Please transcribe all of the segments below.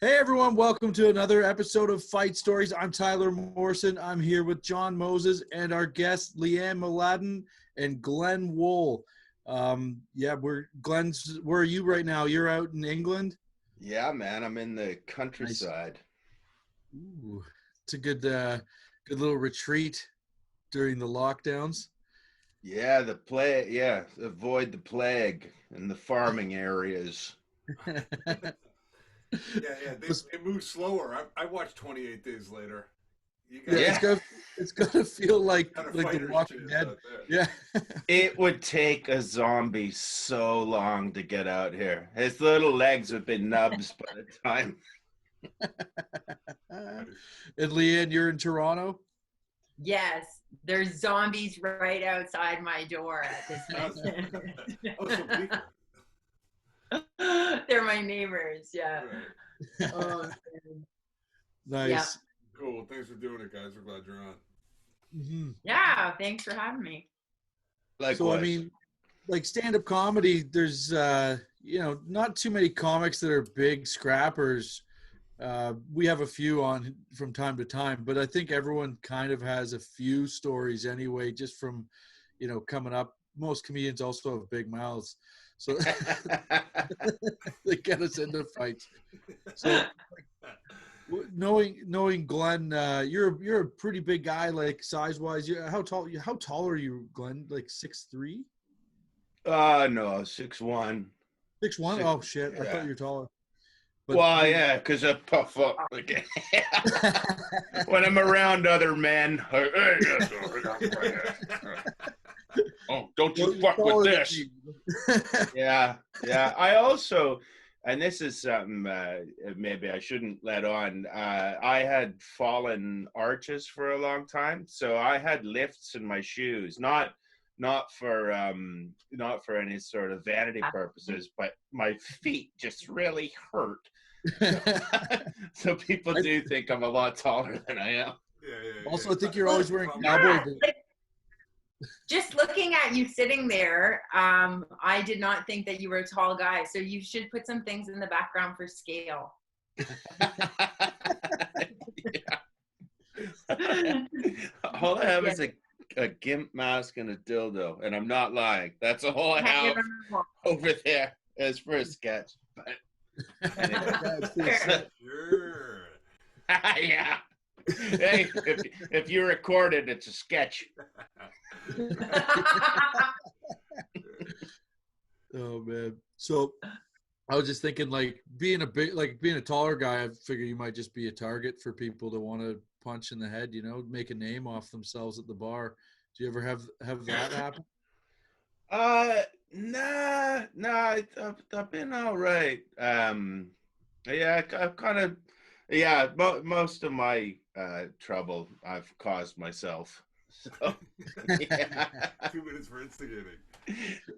Hey everyone, welcome to another episode of Fight Stories. I'm Tyler Morrison. I'm here with John Moses and our guests Leanne Mladen and Glen Wool. Glenn's. Where are you right now? You're out in England? Yeah, man, I'm in the Nice. countryside. Ooh, it's a good little retreat during the lockdowns. Yeah, the plague. Yeah, avoid the plague in the farming areas. Yeah. They move slower. I watched 28 Days Later. You Yeah, got Yeah, it's gonna feel like kind of the fighter's Walking chance Dead. out there. Yeah. it would take a zombie so long to get out here. His little legs would be nubs by the time. And Leanne, you're in Toronto? Yes, there's zombies right outside my door at this minute. Oh, so people. They're my neighbors, yeah. Right. Oh, man. Nice. Yeah. Cool. Well, thanks for doing it, guys. We're glad you're on. Mm-hmm. Yeah, thanks for having me. Like, So, I mean, like stand-up comedy, there's, not too many comics that are big scrappers. We have a few on from time to time, but I think everyone kind of has a few stories anyway, just from, coming up. Most comedians also have big mouths, so they get us into fights. So, knowing Glenn, you're a pretty big guy, like size-wise. How tall are you, Glenn? Like 6'3"? no, 6'1". 6'1"? Oh shit! I Yeah. thought you were taller. But Well, yeah, because I puff up again. When I'm around other men. Oh, don't you fuck with this. Yeah. I also, and this is something maybe I shouldn't let on. I had fallen arches for a long time, so I had lifts in my shoes, not for any sort of vanity purposes, but my feet just really hurt. So people do think I'm a lot taller than I am. Yeah. Also, I think you're always wearing Yeah, cowboy boots. just looking at you sitting there, I did not think that you were a tall guy. So you should put some things in the background for scale. Yeah. All I have is a gimp mask and a dildo, and I'm not lying. That's all I have over there as for a sketch. But Sure. yeah. Hey, if you record it, it's a sketch. Oh man. So I was just thinking, like being a taller guy, I figure you might just be a target for people that want to punch in the head, make a name off themselves at the bar. Do you ever have that happen? Nah, I've been all right. Yeah, I've kind of, yeah, most of my trouble I've caused myself. So, yeah. 2 minutes for instigating.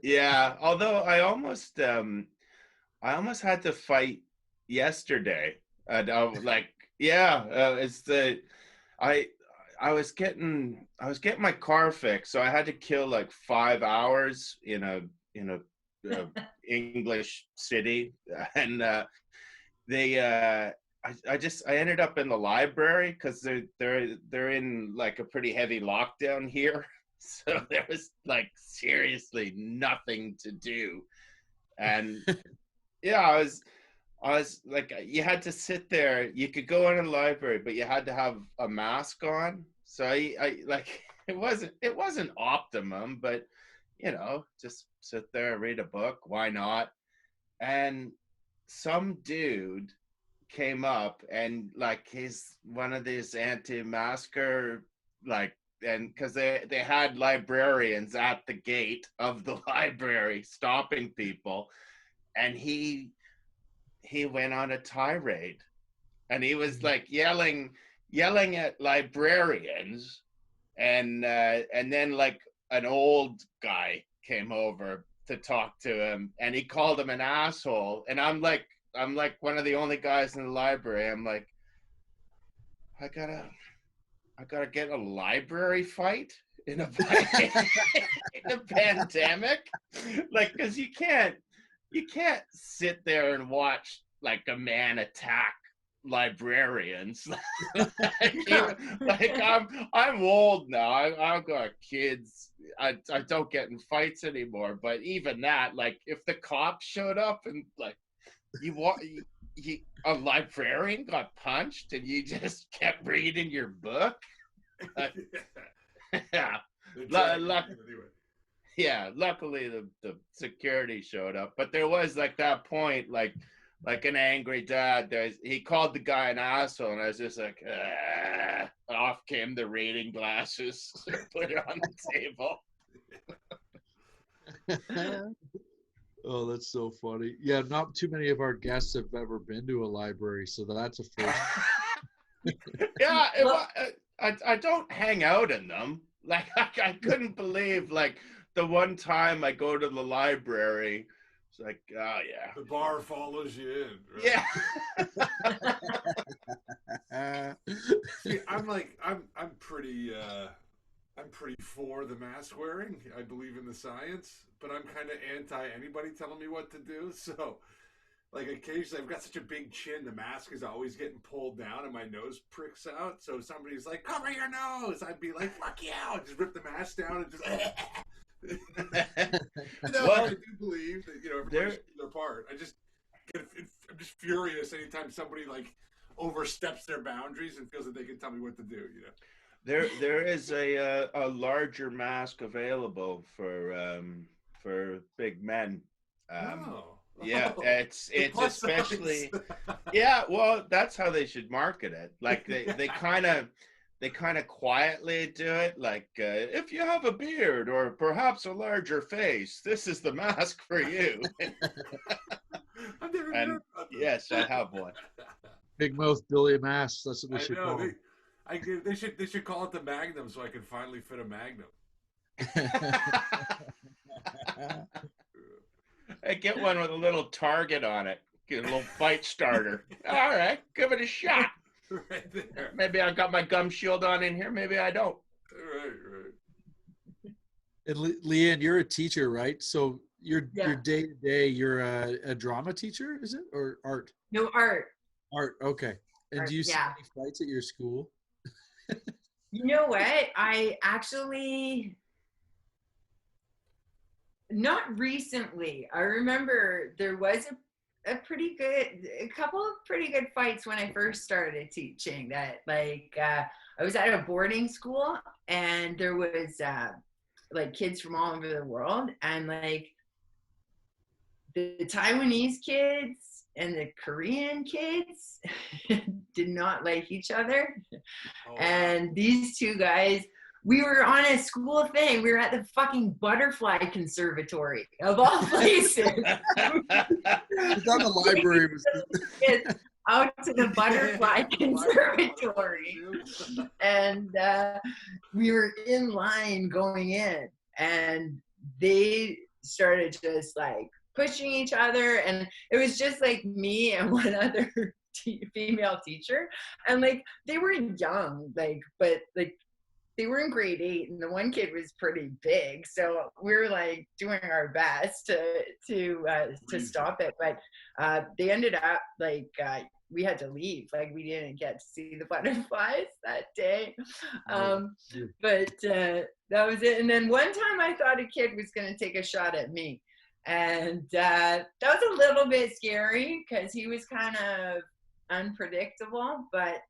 Yeah, although I almost had to fight yesterday. And I was like, I was getting my car fixed, so I had to kill like 5 hours in a English city, and I ended up in the library because they're in like a pretty heavy lockdown here, so there was like seriously nothing to do, and yeah, I was like, you had to sit there. You could go in a library, but you had to have a mask on. So I like it wasn't optimum, but just sit there, read a book. Why not? And some dude came up and like he's one of these anti-masker, like, and because they had librarians at the gate of the library stopping people, and he went on a tirade, and he was like yelling at librarians, and then like an old guy came over to talk to him, and he called him an asshole, and I'm like one of the only guys in the library. I'm like, I gotta get a library fight in a in a pandemic, like, because you can't sit there and watch like a man attack librarians. like I'm old now. I've got kids. I don't get in fights anymore. But even that, like, if the cops showed up and like a librarian got punched and you just kept reading your book. Yeah. Yeah, luckily the security showed up, but there was like that point, like an angry dad. He called the guy an asshole, and I was just like, off came the reading glasses, put it on the table. Oh, that's so funny. Yeah, not too many of our guests have ever been to a library, so that's a first. Yeah, I don't hang out in them. Like I couldn't believe, like, the one time I go to the library, it's like, oh yeah, the bar follows you in. Right? Yeah. See, I'm pretty for the mask wearing. I believe in the science, but I'm kind of anti anybody telling me what to do. So, like, occasionally I've got such a big chin, the mask is always getting pulled down and my nose pricks out. So if somebody's like, cover your nose, I'd be like, fuck you, and just rip the mask down and just. No, I do believe that, everybody's their part. I'm just furious anytime somebody like oversteps their boundaries and feels that they can tell me what to do. There is a larger mask available for big men. Yeah, it's especially yeah. Well, that's how they should market it. Like they kind of quietly do it. Like, if you have a beard or perhaps a larger face, this is the mask for you. I've never heard about that. Yes, I have one. Big mouth Billy masks. That's what they should call it. They should call it the Magnum so I can finally fit a Magnum. I get one with a little target on it. Get a little fight starter. All right, give it a shot. Right there. Maybe I got my gum shield on in here. Maybe I don't. Right. And Leanne, you're a teacher, right? So your day to day, you're a drama teacher, is it, or art? No, art. Art. Okay. And Art, do you see any fights at your school? You know what? I actually, not recently. I remember there was a couple of pretty good fights when I first started teaching. That I was at a boarding school and there was like kids from all over the world, and like the Taiwanese kids and the Korean kids did not like each other. Oh. And these two guys, we were on a school thing. We were at the fucking Butterfly Conservatory, of all places. I thought the library was out to the Butterfly Conservatory. And we were in line going in, and they started just like pushing each other, and it was just like me and one other female teacher, and like they were young, but they were in grade 8, and the one kid was pretty big, so we were like doing our best to stop it, but they ended up like we had to leave. Like, we didn't get to see the butterflies that day. But that was it. And then one time I thought a kid was going to take a shot at me, and that was a little bit scary because he was kind of unpredictable, but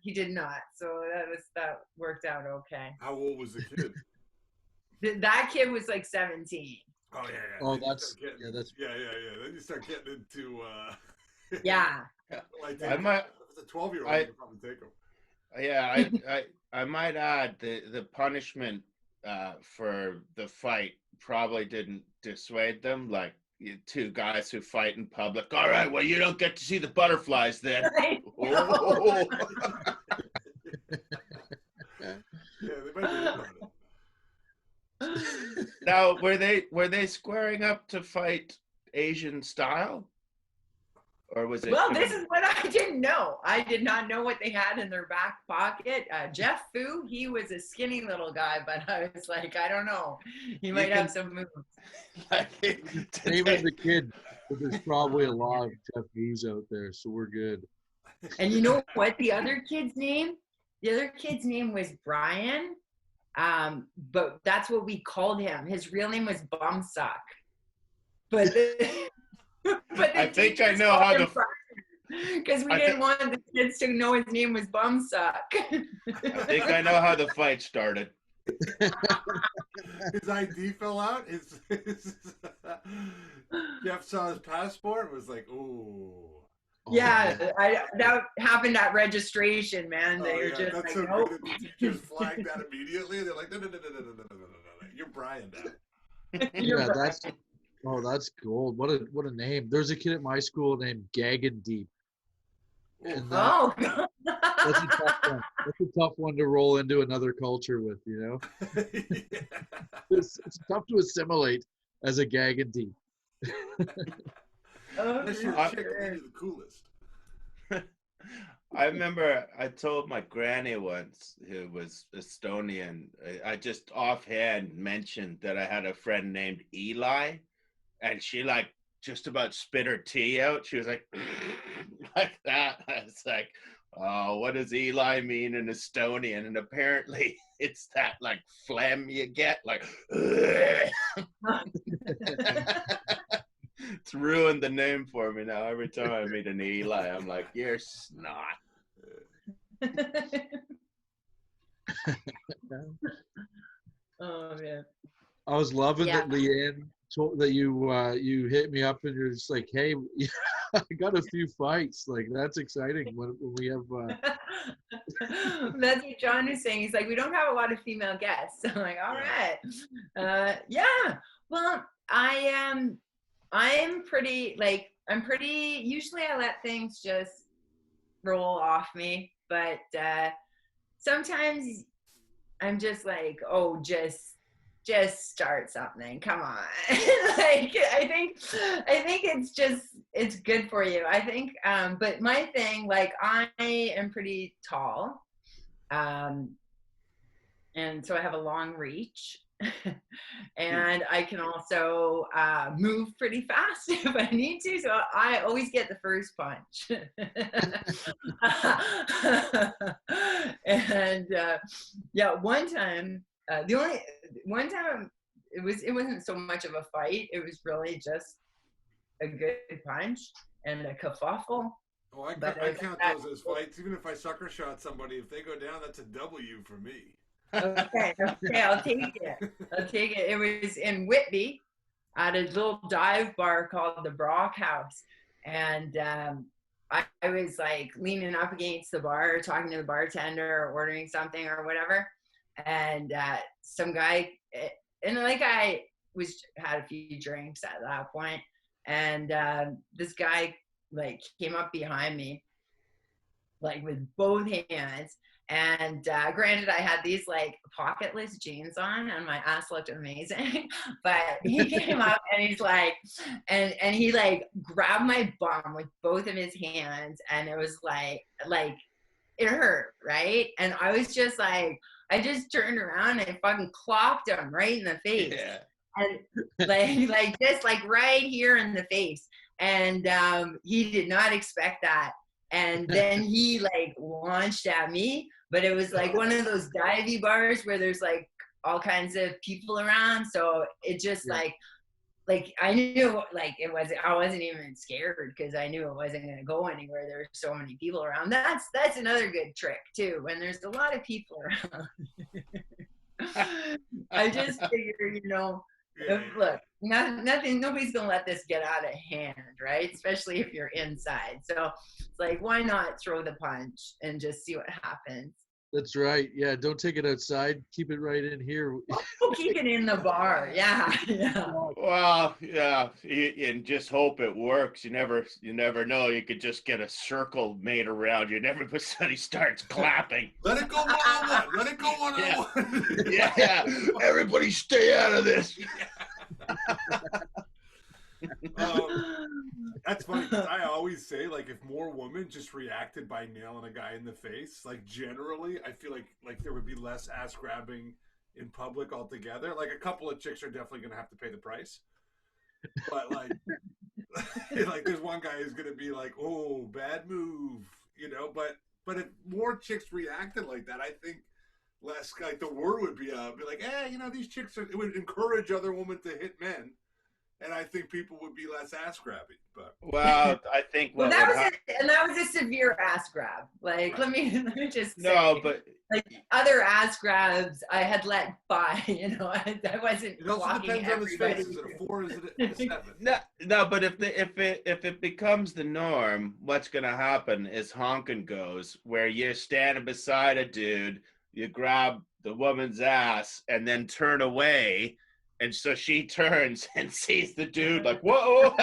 he did not. So that worked out okay. How old was the kid? That kid was like 17. Oh yeah. Oh, that's yeah. Then you start getting into yeah. Like, if it's a 12-year-old, you could probably take him. Yeah, I might add the punishment for the fight probably didn't dissuade them. Like, two guys who fight in public. All right, well, you don't get to see the butterflies then. Right. Oh. Yeah, they might be about it. Now, were they squaring up to fight Asian style? Or was it? Well, this is what I didn't know. I did not know what they had in their back pocket. Jeff Fu, he was a skinny little guy, but I was like, I don't know. He might have some moves. Same as the kid, but there's probably a lot of Jeff Fus out there, so we're good. And you know what? The other kid's name was Brian. But that's what we called him. His real name was Bumsuck. But I think I know how the because we didn't want the kids to know his name was Bumsuck. I think I know how the fight started. His ID fell out. Jeff saw his passport and was like, "Ooh." Yeah, that happened at registration, man. They were just that's like, so nope. good. The teachers flagged that immediately. They're like, no. You're Brian now. Yeah, that's gold. What a name. There's a kid at my school named Gaggin Deep. And Oh, that's a tough one. That's a tough one to roll into another culture with, you know? Yeah. It's tough to assimilate as a Gaggin Deep. Unless you're a chick, then you're the coolest. I remember I told my granny once, who was Estonian, I just offhand mentioned that I had a friend named Eli, and she like just about spit her tea out. She was like, like that. I was like, oh, what does Eli mean in Estonian? And apparently it's that like phlegm you get, like, it's ruined the name for me now. Every time I meet an Eli, I'm like, you're snot. Oh man. I was loving that Leanne told that you hit me up and you're just like, hey, I got a few fights. Like, that's exciting when we have That's what John is saying. He's like, we don't have a lot of female guests. I'm like, all right. Yeah. Well, I'm pretty usually I let things just roll off me, but sometimes I'm just like, oh, just start something. Come on. Like I think it's good for you. I think but my thing, like I am pretty tall. And so I have a long reach. And I can also move pretty fast if I need to. So I always get the first punch. And one time, one time it wasn't so much of a fight. It was really just a good punch and a kerfuffle. Oh, I count those as fights. Even if I sucker shot somebody, if they go down, that's a W for me. Okay, I'll take it. It was in Whitby at a little dive bar called the Brock House. And I was like leaning up against the bar, talking to the bartender or ordering something or whatever. And some guy, and like I had a few drinks at that point. And this guy like came up behind me, like with both hands. And granted, I had these like pocketless jeans on and my ass looked amazing. But he came up and he's like, and he like grabbed my bum with both of his hands. And it was like it hurt, right? And I was just like, I just turned around and fucking clocked him right in the face. Yeah. And like just like right here in the face. And he did not expect that. And then he like launched at me, but it was like one of those divey bars where there's like all kinds of people around. So it just like I knew like I wasn't even scared because I knew it wasn't going to go anywhere. There were so many people around. That's another good trick too. When there's a lot of people around, I just figure, look, nobody's gonna let this get out of hand, right? Especially if you're inside. So it's like, why not throw the punch and just see what happens? That's right. Yeah, don't take it outside. Keep it right in here. Keep it in the bar. Yeah. Well, yeah, and just hope it works. You never know. You could just get a circle made around you, and everybody starts clapping. Let it go one-on-one. Let it go one-on-one. Yeah. Everybody stay out of this. That's funny because I always say, like, if more women just reacted by nailing a guy in the face, like, generally, I feel like there would be less ass grabbing in public altogether. Like, a couple of chicks are definitely going to have to pay the price. But, like, like, there's one guy who's going to be like, oh, bad move. you know. But if more chicks reacted like that, I think less like the word would be like, you know, these chicks are. It would encourage other women to hit men, and I think people would be less ass grabby. But Well, I think Well, what that would was happen. and that was a severe ass grab. Like, let me just say, No, but like other ass grabs, I had let by. You know, I wasn't it also blocking depends on his everybody. face. Is it a 4? Is it a 7? no. But if it becomes the norm, what's gonna happen is honking goes, where you're standing beside a dude, you grab the woman's ass, and then turn away, and so she turns and sees the dude like, whoa.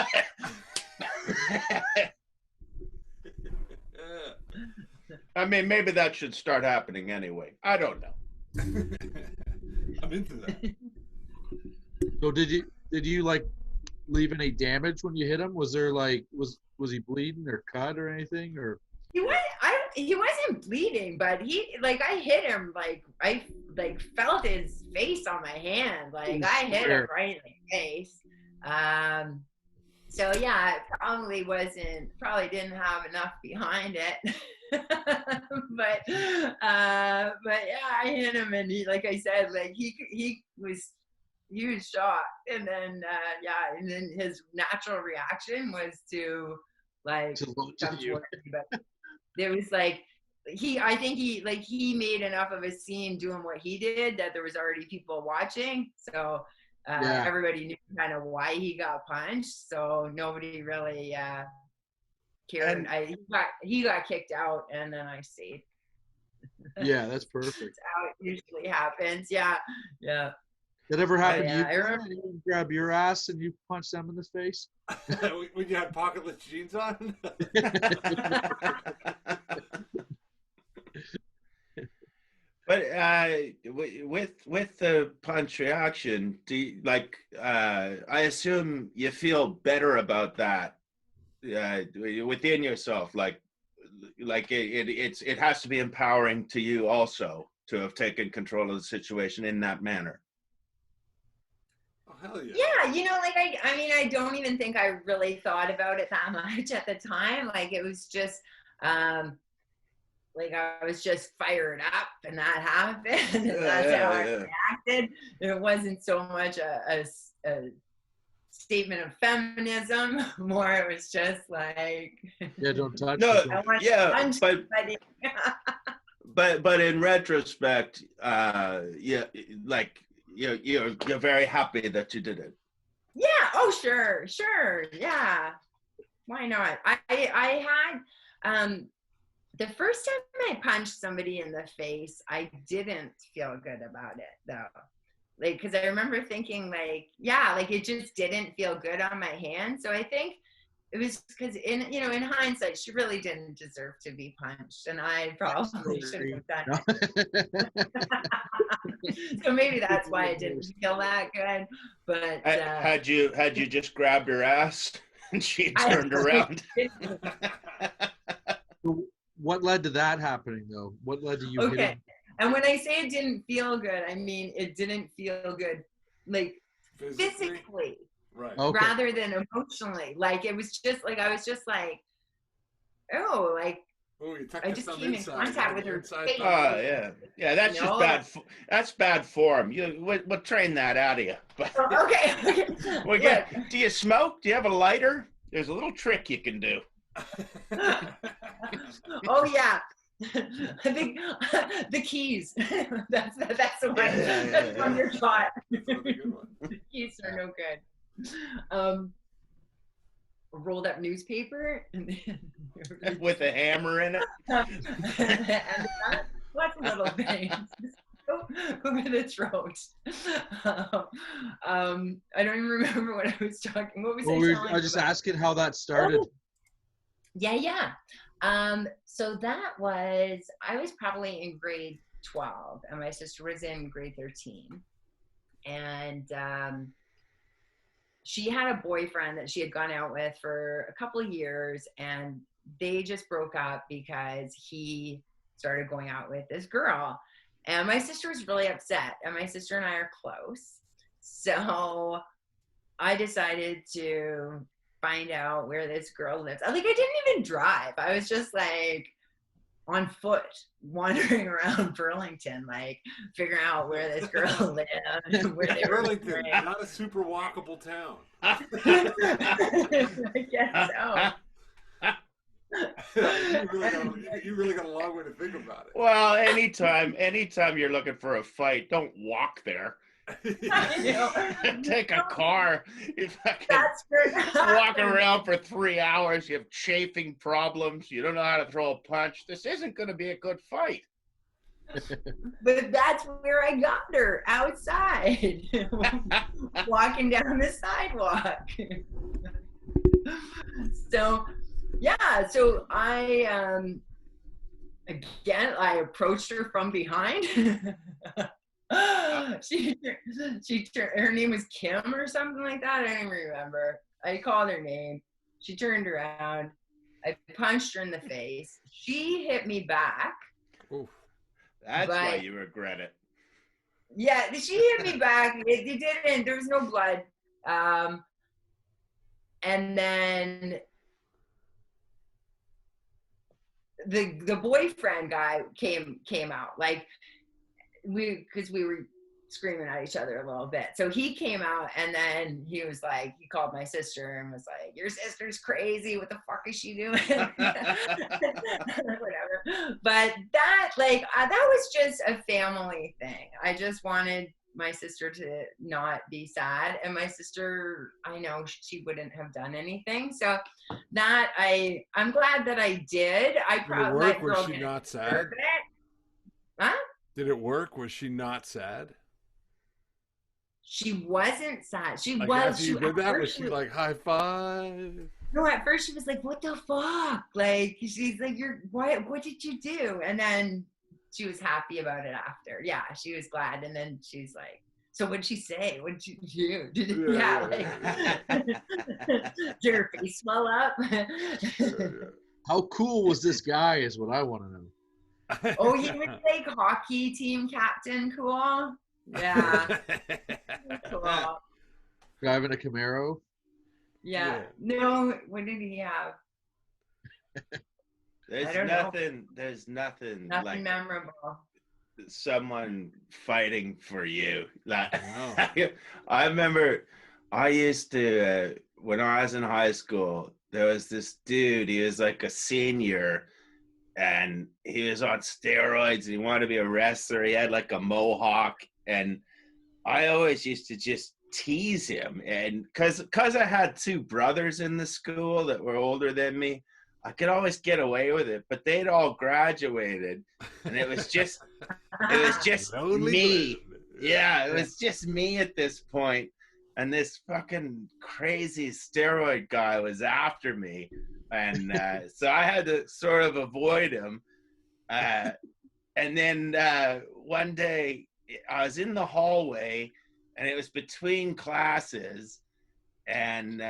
I mean, maybe that should start happening anyway. I don't know. I'm into that. So did you like leave any damage when you hit him? Was there like was he bleeding or cut or anything or? He wasn't bleeding, but I hit him, like I felt his face on my hand, like I hit him right in the face. So yeah, it probably didn't have enough behind it. but yeah, I hit him, and he, like I said, like he was shocked, and then and then his natural reaction was to like come towards me, but there was like I think he made enough of a scene doing what he did that there was already people watching, so everybody knew kind of why he got punched, so nobody really cared. He got kicked out, and then I stayed. Yeah, that's perfect. That's how it usually happens. Yeah. That ever happened to you? I remember. You grab your ass and you punch them in the face? When you had pocketless jeans on? But with the punch reaction, do you, like I assume you feel better about that within yourself, like it has to be empowering to you also to have taken control of the situation in that manner. Oh, hell yeah. Yeah, you know, like I mean, I don't even think I really thought about it that much at the time. Like it was just like I was just fired up, and that happened. And that's how I reacted. It wasn't so much a statement of feminism, more it was just like, don't touch. No, I want to punch somebody. but in retrospect, like you're very happy that you did it. Yeah. Oh, sure. Yeah. Why not? I had the first time I punched somebody in the face, I didn't feel good about it though. Like, cause I remember thinking like, like it just didn't feel good on my hand. So I think it was because in hindsight, she really didn't deserve to be punched, and I probably shouldn't have done it. So maybe that's why I didn't feel that good. But had you just grabbed her ass and she turned around? What led to that happening though? What led to you hitting? And when I say it didn't feel good, I mean it didn't feel good, like physically. Right. Okay. Rather than emotionally. Like it was just like I was just like, oh, like I just came in contact with her face. Oh yeah. That's just bad. That's bad form. We'll train that out of you. But okay. Do you smoke? Do you have a lighter? There's a little trick you can do. Oh yeah. I think the keys. that's the one. That's on your shot. The keys are no good. A rolled up newspaper with a hammer in it. And lots of little things. Over the throat. I don't even remember what I was talking. What was I was just asking how that started. Oh. Yeah. So that was, I was probably in grade 12 and my sister was in grade 13. And she had a boyfriend that she had gone out with for a couple of years, and they just broke up because he started going out with this girl. And my sister was really upset, and my sister and I are close. So I decided to find out where this girl lives. I didn't even drive. I was just like, on foot, wandering around Burlington, like figuring out where this girl lived and where they were Burlington, living. not a super walkable town. I guess so. You really got a long way to think about it. Well, anytime you're looking for a fight, don't walk there. Take a car. You fucking That's walk around for 3 hours. You have chafing problems. You don't know how to throw a punch. This isn't going to be a good fight. But that's where I got her, outside, walking down the sidewalk. So, yeah, so I approached her from behind. Her name was Kim or something like that. I don't even remember. I called her name. She turned around. I punched her in the face. She hit me back. Oof. That's why you regret it. Yeah, she hit me back. It didn't. There was no blood. And then the boyfriend guy came out, like, because we were screaming at each other a little bit. So he came out, and then he was like, he called my sister and was like, "Your sister's crazy. What the fuck is she doing?" Whatever. But that was just a family thing. I just wanted my sister to not be sad, and my sister, I know she wouldn't have done anything. So that I'm glad that I did. I probably Did it work? Was she not sad? Huh? Did it work? Was she not sad? She wasn't sad. She like, was. After you did that, was she like, high five? No, at first she was like, "What the fuck?" Like, she's like, what did you do?" And then she was happy about it after. Yeah, she was glad. And then she's like, "So what'd she say? What'd you do?" Did her face swell up? How cool was this guy is what I want to know. Oh, he was like hockey team captain cool. Yeah. Cool. Driving a Camaro? Yeah. No, what did he have? There's nothing like memorable. Someone fighting for you. Like, I remember I used to, when I was in high school, there was this dude, he was like a senior, and he was on steroids, and he wanted to be a wrestler. He had like a mohawk, and I always used to just tease him. And because I had two brothers in the school that were older than me, I could always get away with it. But they'd all graduated, and it was just me. Yeah, it was just me at this point. And this fucking crazy steroid guy was after me. And so I had to sort of avoid him. And then one day I was in the hallway, and it was between classes, and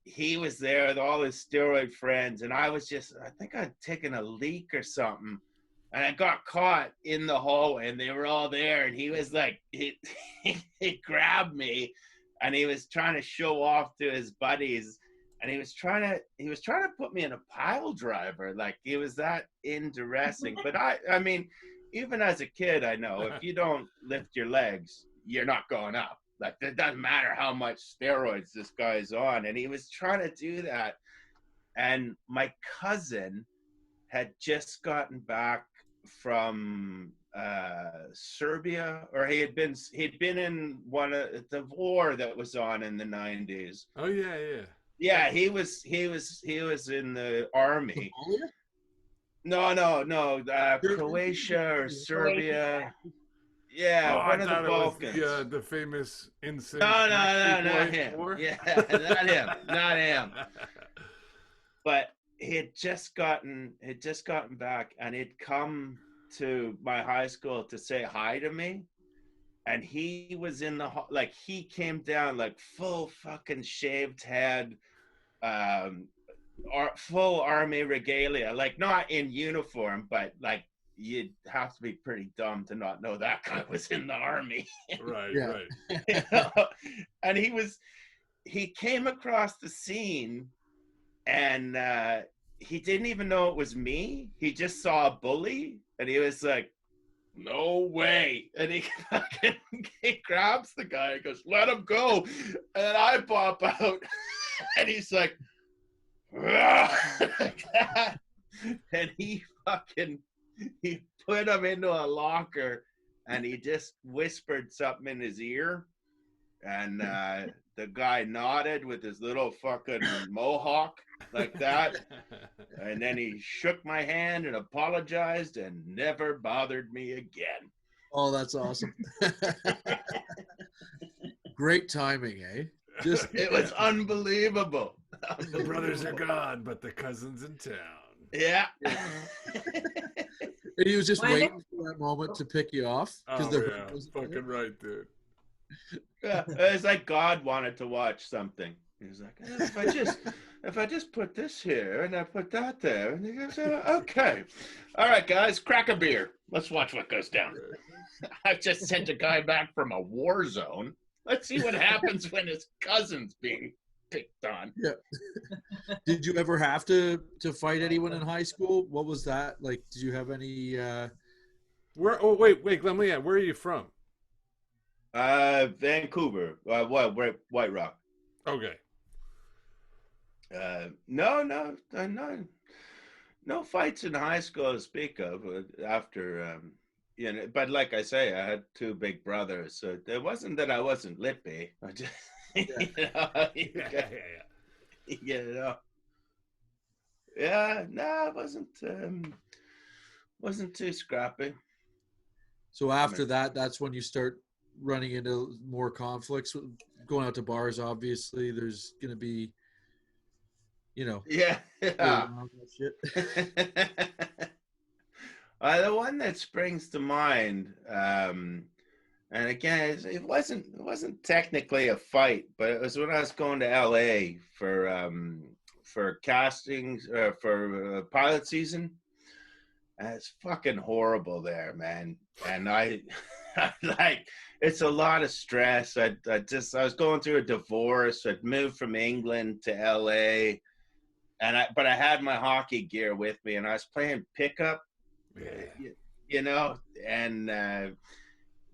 he was there with all his steroid friends, and I think I'd taken a leak or something, and I got caught in the hallway, and they were all there, and he was like, he grabbed me, and he was trying to show off to his buddies, and he was trying to put me in a pile driver. Like, he was that into wrestling. But I mean, even as a kid, I know if you don't lift your legs, you're not going up. Like, it doesn't matter how much steroids this guy's on. And he was trying to do that. And my cousin had just gotten back from Serbia, or he'd been in one of the war that was on in the 90s. Oh yeah. Yeah, he was in the army. No, Croatia or Serbia. Yeah, one of the Balkans. The famous insane. No, not him. War? Yeah, not him. But he had just gotten back, and he'd come to my high school to say hi to me. And he was in he came down like full fucking shaved head, full army regalia, like not in uniform, but like you'd have to be pretty dumb to not know that guy was in the army. Right. You know? And he came across the scene, and he didn't even know it was me. He just saw a bully, and he was like, "No way!" And he fucking he grabs the guy and goes, "Let him go!" And then I pop out, and he's like, like that. And he put him into a locker, and he just whispered something in his ear, and the guy nodded with his little fucking mohawk like that, and then he shook my hand and apologized and never bothered me again. Oh, that's awesome. Great timing, eh? Just It was unbelievable. The brothers are gone, but the cousin's in town. Yeah. And he was just waiting for that moment to pick you off. Oh, yeah. Fucking right, dude. Yeah, it's like God wanted to watch something. He was like, if I just put this here and I put that there, and he goes, okay, all right, guys, crack a beer. Let's watch what goes down. I've just sent a guy back from a war zone. Let's see what happens when his cousin's being picked on. Yeah. Did you ever have to fight anyone in high school? What was that like? Did you have any? Where? Oh, wait, Glen. Where are you from? Vancouver. White Rock. Okay. No fights in high school to speak of. After, but like I say, I had two big brothers, so it wasn't that I wasn't lippy. I just, it wasn't too scrappy. So after that, that's when you start running into more conflicts. Going out to bars, obviously, there's going to be, Yeah. Shit. The one that springs to mind, and again, it wasn't technically a fight, but it was when I was going to LA for castings for pilot season. And it's fucking horrible there, man. And I like, it's a lot of stress. I was going through a divorce. I'd moved from England to LA, but I had my hockey gear with me, and I was playing pickup. Yeah. And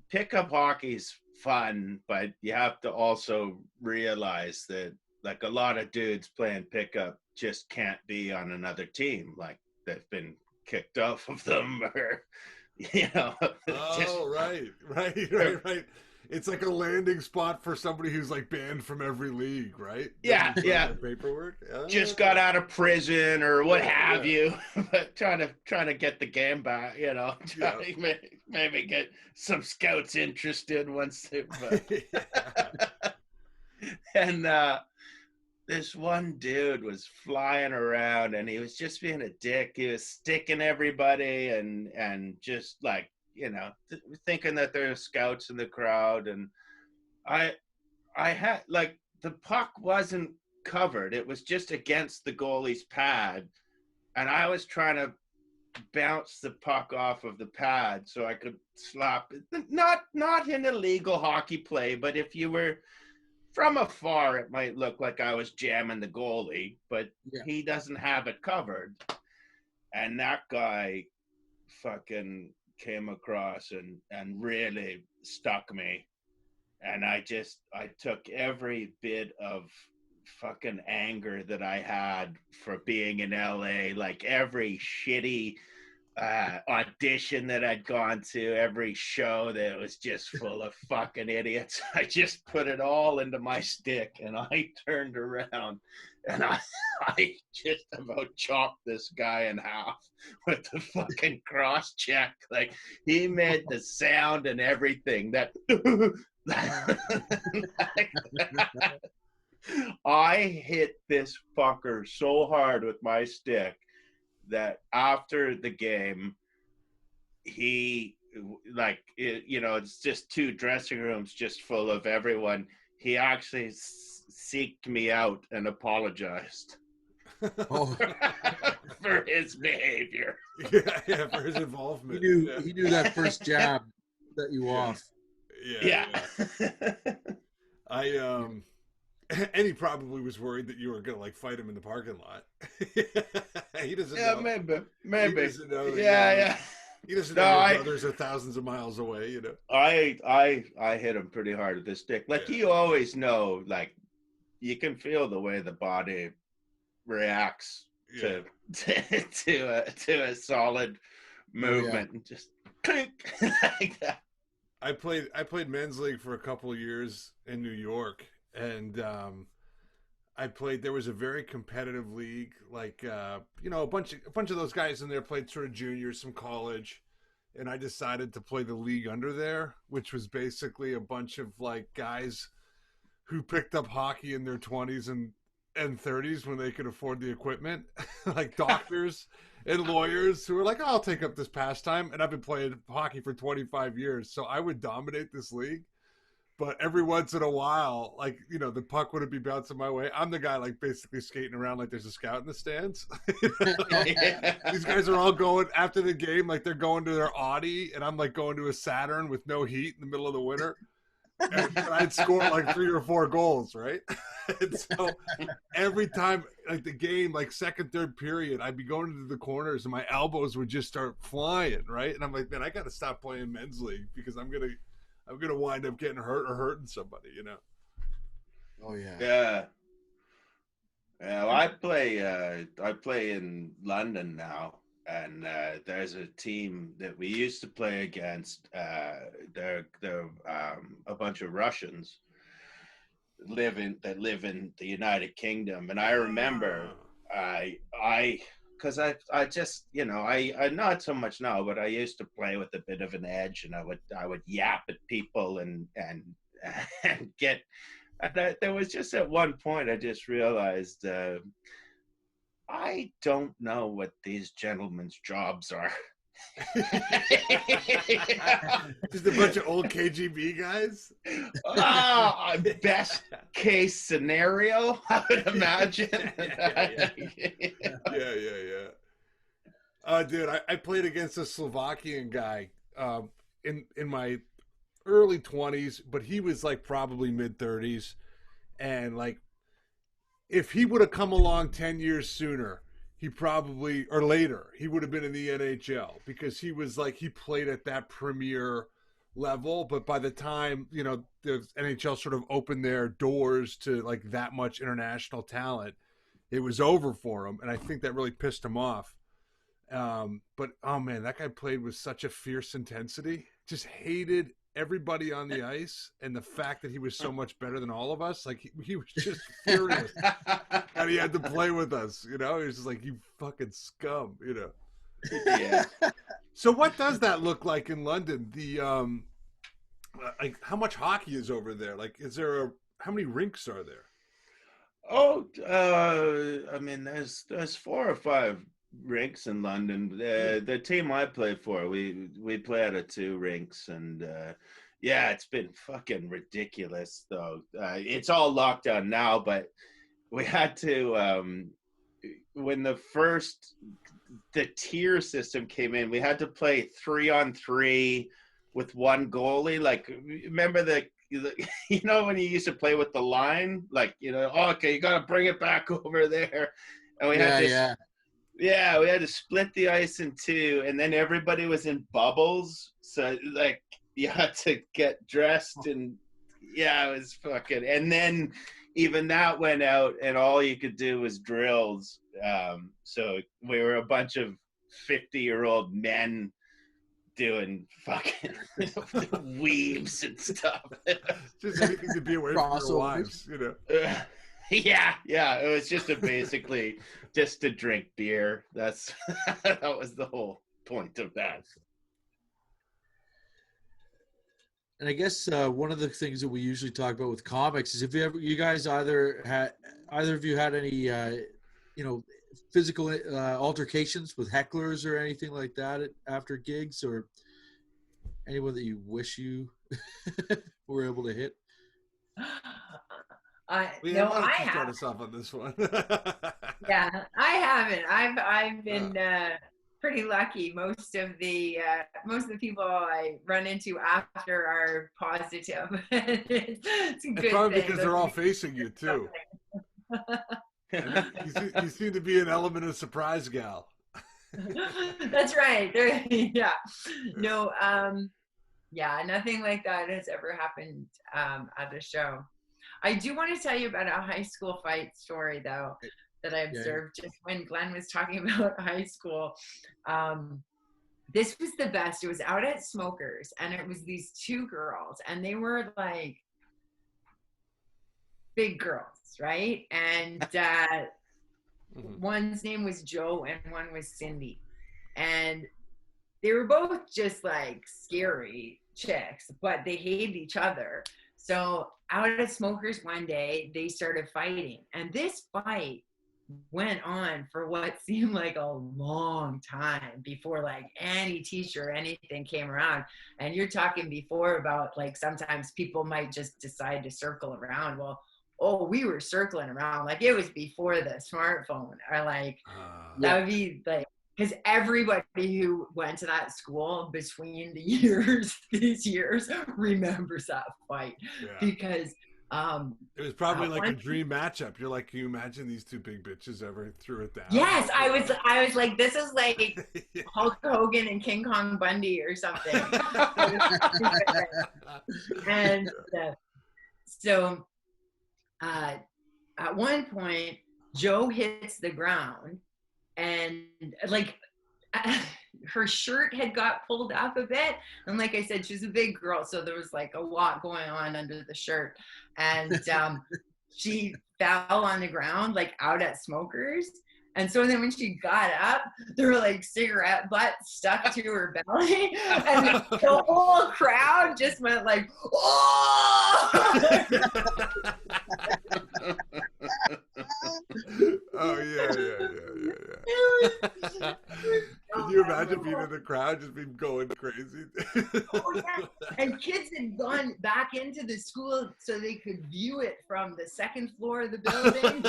pickup hockey's fun, but you have to also realize that, like, a lot of dudes playing pickup just can't be on another team. Like, they've been kicked off of them, or Oh, right. It's like a landing spot for somebody who's like banned from every league, right? Yeah. Paperwork. Just got out of prison or what have you, but trying to get the game back. Maybe get some scouts interested once they. And this one dude was flying around, and he was just being a dick. He was sticking everybody, and just like, thinking that there's scouts in the crowd. And I had, like, the puck wasn't covered. It was just against the goalie's pad. And I was trying to bounce the puck off of the pad so I could slap it. Not an illegal hockey play, but if you were from afar, it might look like I was jamming the goalie, but he doesn't have it covered. And that guy fucking came across and really stuck me. And I took every bit of fucking anger that I had for being in LA, like every shitty audition that I'd gone to, every show that was just full of fucking idiots. I just put it all into my stick, and I turned around and I just about chopped this guy in half with the fucking cross check. Like, he made the sound and everything that I hit this fucker so hard with my stick that after the game, he, like, it's just two dressing rooms just full of everyone. He actually seeked me out and apologized for his behavior. Yeah, for his involvement. He knew that first jab that you off. Yeah. And he probably was worried that you were gonna like fight him in the parking lot. He doesn't Yeah, know. maybe. He doesn't know that Yeah, yeah. he doesn't No, know your brothers are thousands of miles away. I hit him pretty hard with this stick. Like Yeah. you always know, like you can feel the way the body reacts Yeah. to a solid movement, and just clink like that. I played men's league for a couple of years in New York, and there was a very competitive league, like a bunch of those guys in there played sort of juniors, some college, and I decided to play the league under there, which was basically a bunch of like guys who picked up hockey in their 20s and 30s when they could afford the equipment, like doctors and lawyers who were like, oh, I'll take up this pastime. And I've been playing hockey for 25 years. So I would dominate this league. But every once in a while, like, the puck wouldn't be bouncing my way. I'm the guy, like, basically skating around like there's a scout in the stands. These guys are all going after the game, like they're going to their Audi, and I'm, like, going to a Saturn with no heat in the middle of the winter. And I'd score, like, 3 or 4 goals, right? And so every time, like, the game, like, second, third period, I'd be going into the corners, and my elbows would just start flying, right? And I'm like, man, I got to stop playing men's league because I'm gonna wind up getting hurt or hurting somebody, Oh yeah. Yeah. Yeah, well, I play in London now, and there's a team that we used to play against. They're a bunch of Russians that live in the United Kingdom, and I remember because I just I not so much now, but I used to play with a bit of an edge, and I would yap at people and get. And there was just at one point I just realized I don't know what these gentlemen's jobs are. Just a bunch of old KGB guys. Best case scenario, I would imagine. Yeah. Dude, I played against a Slovakian guy in my early 20s, but he was like probably mid 30s, and like if he would have come along 10 years sooner, he probably, or later, he would have been in the NHL, because he was like, he played at that premier level. But by the time the NHL sort of opened their doors to like that much international talent, it was over for him, and I think that really pissed him off. But oh man, that guy played with such a fierce intensity. Just hated everybody on the ice, and the fact that he was so much better than all of us, like he was just furious, and he had to play with us. He was just like, you fucking scum, Yeah. So what does that look like in London? The like how much hockey is over there? Like, how many rinks are there? Oh, I mean, there's 4 or 5 rinks in London. The team I play for, we play out of 2 rinks, and yeah, it's been fucking ridiculous though. It's all locked down now, but we had to when the tier system came in, we had to play 3-on-3 with 1 goalie. Like, remember when you used to play with the line, like, okay, you got to bring it back over there, and we had to. Yeah, we had to split the ice in 2, and then everybody was in bubbles. So, like, you had to get dressed, and yeah, it was fucking. And then even that went out, and all you could do was drills. So we were a bunch of 50-year-old men doing fucking weaves and stuff. Just anything to be away from your wives, Yeah, it was just basically just to drink beer. That was the whole point of that. And I guess one of the things that we usually talk about with comics is if you guys either of you had any physical altercations with hecklers or anything like that after gigs, or anyone that you wish you were able to hit. I haven't. Start us off on this one. Yeah, I haven't. I've been pretty lucky. Most of the people I run into after are positive. It's a good It's probably thing. because they're all facing you too. You seem to be an element of surprise gal. That's right. Yeah. No, yeah, nothing like that has ever happened at the show. I do want to tell you about a high school fight story, though, that I observed just when Glenn was talking about high school. This was the best. It was out at Smokers, and it was these two girls, and they were like big girls, right? And one's name was Joe and one was Cindy. And they were both just like scary chicks, but they hated each other. So out at Smokers one day, they started fighting. And this fight went on for what seemed like a long time before like any teacher or anything came around. And you're talking before about like sometimes people might just decide to circle around. Well, we were circling around. Like it was before the smartphone, or like that would be like, because everybody who went to that school between these years remembers that fight. Because it was probably like a dream matchup. You're like, can you imagine these two big bitches ever threw it down? Yes, I was like, this is like Hulk Hogan and King Kong Bundy or something. And so at one point, Joe hits the ground, and like her shirt had got pulled up a bit, and like I said, she's a big girl, so there was like a lot going on under the shirt, and she fell on the ground like out at Smokers. And so then when she got up, there were like cigarette butts stuck to her belly, and the whole crowd just went like, oh! Oh yeah. Can you imagine being in the crowd, just being going crazy? Oh yeah, and kids had gone back into the school so they could view it from the second floor of the building.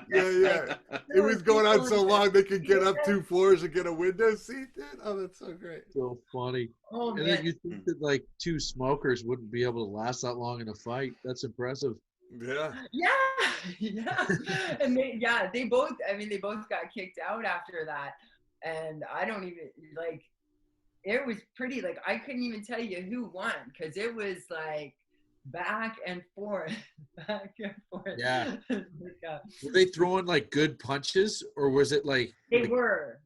Yeah. It was going on so long they could get up 2 floors and get a window seat. Oh, that's so great. So funny. Oh, and then you think that like two smokers wouldn't be able to last that long in a fight. That's impressive. Yeah. And they both got kicked out after that. And I don't even like, it was pretty, like, I couldn't even tell you who won, because it was like back and forth. Yeah. Were they throwing like good punches, or was it like they were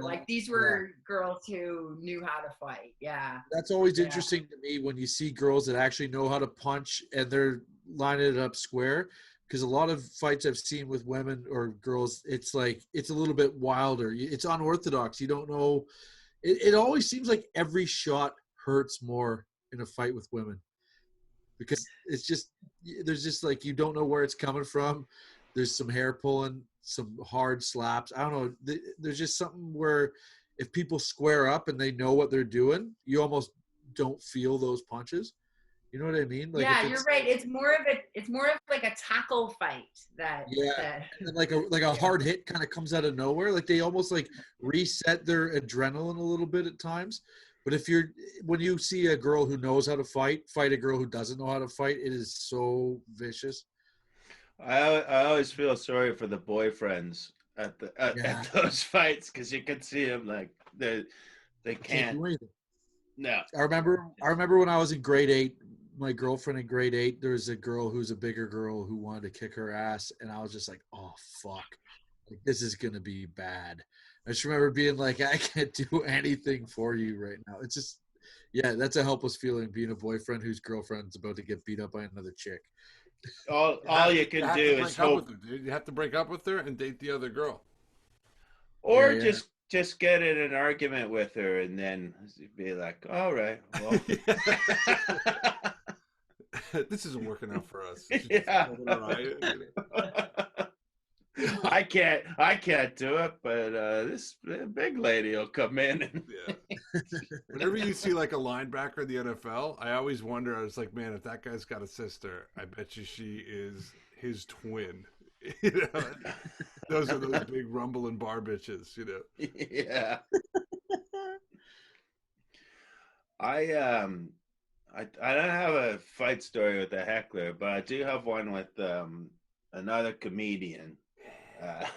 like, these were girls who knew how to fight. Yeah. That's always interesting to me when you see girls that actually know how to punch and they're lining it up square, because a lot of fights I've seen with women or girls, it's like it's a little bit wilder. It's unorthodox. You don't know. It always seems like every shot hurts more in a fight with women, because it's just, there's just like, you don't know where it's coming from. There's some hair pulling, some hard slaps. I don't know. There's just something where if people square up and they know what they're doing, you almost don't feel those punches. You know what I mean? Like, yeah, you're right. It's more of like a tackle fight that. And like a hard hit kind of comes out of nowhere. Like they almost like reset their adrenaline a little bit at times. But when you see a girl who knows how to fight a girl who doesn't know how to fight, it is so vicious. I always feel sorry for the boyfriends at those fights, because you can see them like they can't do anything. No. I remember when I was in grade 8, my girlfriend in grade 8, there was a girl who's a bigger girl who wanted to kick her ass, and I was just like, oh fuck, like this is gonna be bad. I just remember being like, I can't do anything for you right now. It's just, that's a helpless feeling, being a boyfriend whose girlfriend's about to get beat up by another chick. All you can do is hope. You have to break up with her and date the other girl, or just get in an argument with her and then be like, all right, well. This isn't working out for us. Yeah. I can't do it, but this big lady will come in. Whenever you see like a linebacker in the NFL, I always wonder, I was like, man, if that guy's got a sister, I bet you she is his twin You know, those are those big rumbling bar bitches. You know. Yeah. I don't have a fight story with a heckler, but I do have one with another comedian.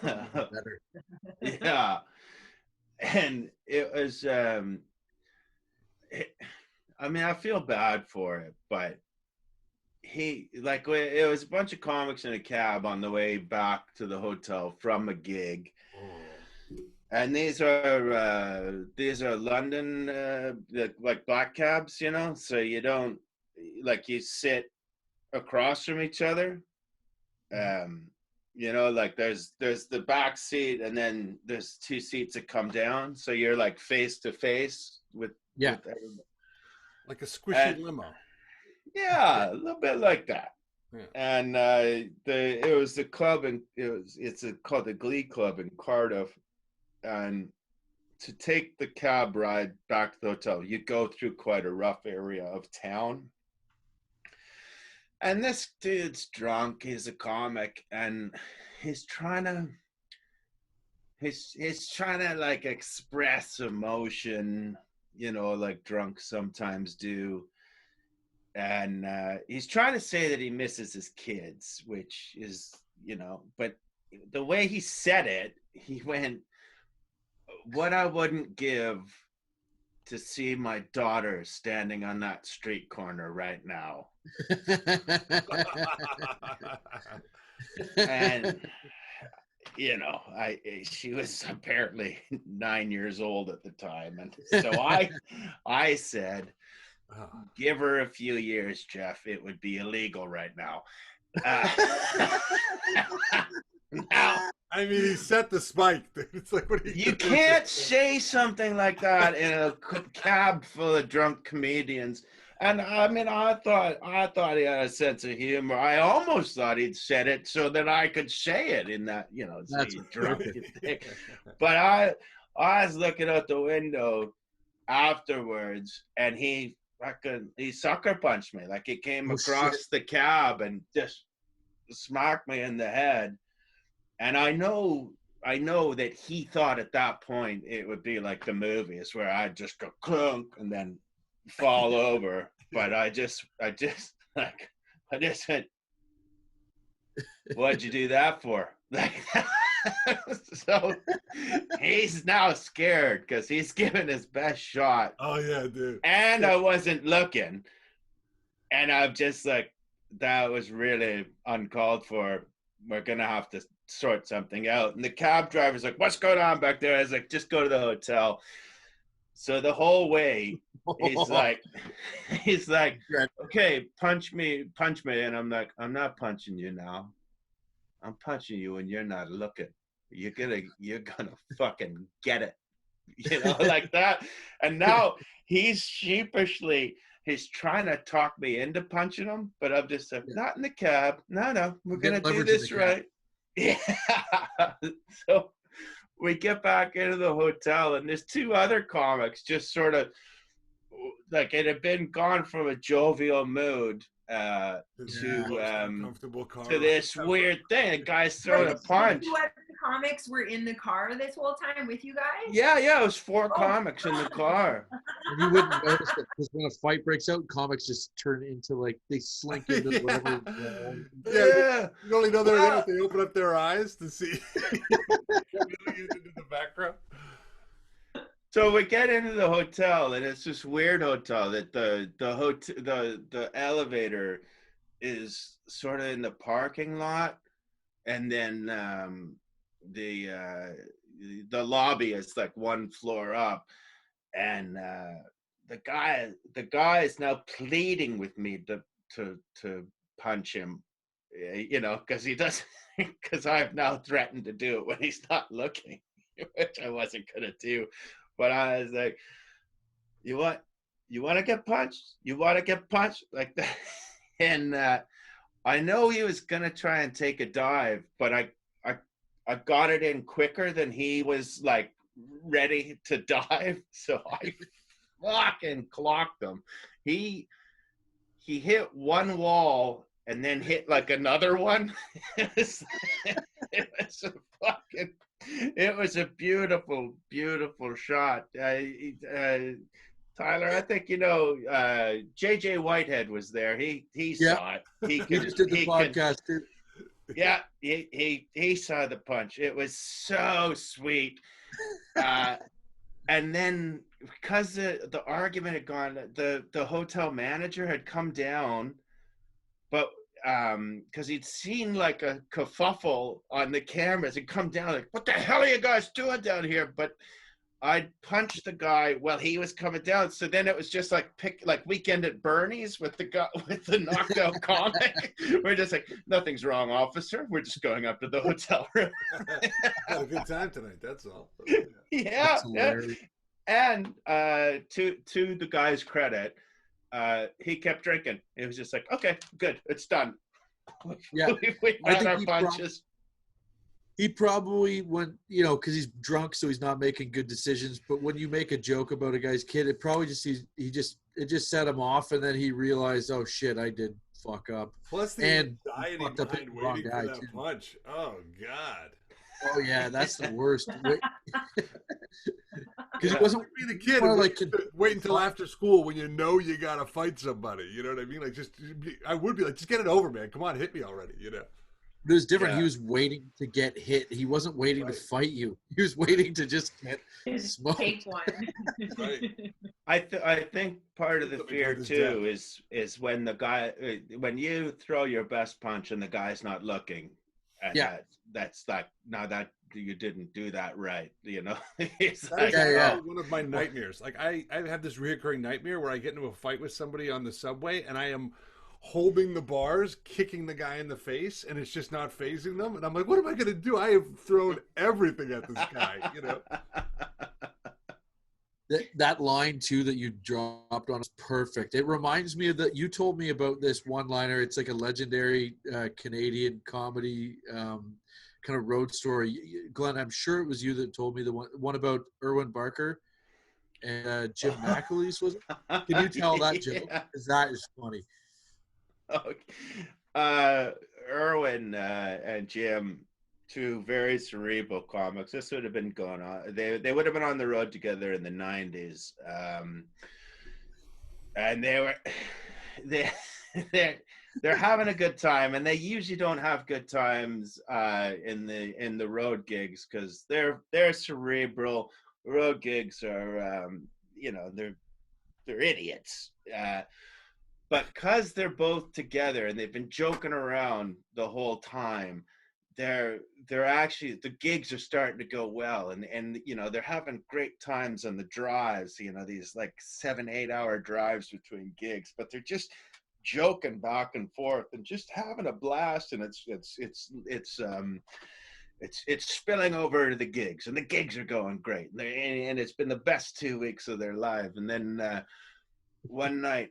Better. Yeah, and it was I mean, I feel bad for it, but it was a bunch of comics in a cab on the way back to the hotel from a gig. And these are London like black cabs, you know, so you don't like you sit across from each other. You know, like there's the back seat and then there's two seats that come down, so you're like face to face with Yeah. with everybody. Like a squishy limo. Yeah, a little bit like that. Yeah. And it was the club, and it's called the Glee Club in Cardiff. And to take the cab ride back to the hotel, you go through quite a rough area of town. And this dude's drunk. He's a comic, and he's trying to like express emotion, you know, like drunks sometimes do. And he's trying to say that he misses his kids, which is, you know, but the way he said it, he went, "What I wouldn't give to see my daughter standing on that street corner right now." And you know, she was apparently 9 years old at the time, and so I said, "Give her a few years, Jeff. It would be illegal right now." Now, I mean, he set the spike. Dude. It's like, what are you can't say something like that in a cab full of drunk comedians. And I mean, I thought he had a sense of humor. I almost thought he'd said it so that I could say it in that, you know, say drunk. But I was looking out the window afterwards, and he sucker punched me. Like, he came across the cab and just smacked me in the head. And I know that he thought at that point it would be like the movies where I'd just go clunk and then fall over. But I just went, "What'd you do that for?" Like, so he's now scared because he's given his best shot. Oh yeah, dude. And I wasn't looking. And I'm just like, that was really uncalled for. We're gonna have to sort something out. And the cab driver's like, "What's going on back there?" I was like, "Just go to the hotel." So the whole way he's like, "Okay, punch me. And I'm like, "I'm not punching you now. I'm punching you when you're not looking. You're gonna fucking get it." You know, like that. And now he's trying to talk me into punching him, but I'm just like, "Not in the cab. No, we're gonna do this right." Yeah. So we get back into the hotel, and there's two other comics just sort of like, it had been gone from a jovial mood to this weird thing. A guy's throwing a punch. Two other comics were in the car this whole time with you guys? Yeah, it was four comics in the car. And you wouldn't notice it because when a fight breaks out, comics just turn into like they slink into whatever. Yeah. You only know they're in it. They open up their eyes to see into the background. So we get into the hotel, and it's this weird hotel that the elevator is sort of in the parking lot, and then the lobby is like one floor up, and the guy is now pleading with me to punch him, you know, because I've now threatened to do it when he's not looking, which I wasn't gonna do. But I was like, you want to get punched? You want to get punched? Like that. And I know he was going to try and take a dive, but I got it in quicker than he was like ready to dive. So I fucking clocked him. He hit one wall and then hit like another one. It was, it was a fucking, it was a beautiful, beautiful shot. Tyler, I think JJ Whitehead was there. He Yeah. saw it. He He just did the can, podcast too. yeah, he saw the punch. It was so sweet. And then because the argument had gone, the hotel manager had come down, but because he'd seen like a kerfuffle on the cameras and come down like, what the hell are you guys doing down here? But I punched the guy while he was coming down. So then it was just like Weekend at Bernie's with the guy with the knocked out comic. We're just like, nothing's wrong, officer. We're just going up to the hotel room. Had a good time tonight. That's all. Yeah. And to the guy's credit, he kept drinking. It was just like, okay, good, it's done. Yeah, we had our punches. He probably went, because he's drunk, so he's not making good decisions. But when you make a joke about a guy's kid, it probably it just set him off, and then he realized, oh shit, I did fuck up. Plus the anxiety behind waiting for that punch. Oh god. Oh yeah, that's the worst. Because he wasn't being a kid. Wait until after school when you gotta fight somebody. You know what I mean? Like, I would be like, just get it over, man. Come on, hit me already. It was different. Yeah. He was waiting to get hit. He wasn't waiting to fight you. He was waiting to just get smoked. Take one. Right. I think part of the fear too is when the guy when you throw your best punch and the guy's not looking. And that's like, now that you didn't do that right, It's like, one of my nightmares. Like I have this recurring nightmare where I get into a fight with somebody on the subway and I am holding the bars, kicking the guy in the face, and it's just not phasing them. And I'm like, what am I going to do? I have thrown everything at this guy, That line too that you dropped on is perfect. It reminds me of you told me about this one-liner. It's like a legendary Canadian comedy kind of road story. Glenn, I'm sure it was you that told me the one about Erwin Barker and Jim McAleese, was it? Can you tell that joke? Because that is funny. Okay. Erwin and Jim, two very cerebral comics. This would have been going on. They would have been on the road together in the 90s. And they're having a good time, and they usually don't have good times in the road gigs because they're cerebral. Road gigs are they're idiots. But because they're both together and they've been joking around the whole time, they're actually, the gigs are starting to go well, and they're having great times on the drives, these like 7-8 hour drives between gigs, but they're just joking back and forth and just having a blast, and it's spilling over to the gigs, and the gigs are going great, and it's been the best 2 weeks of their life. And then one night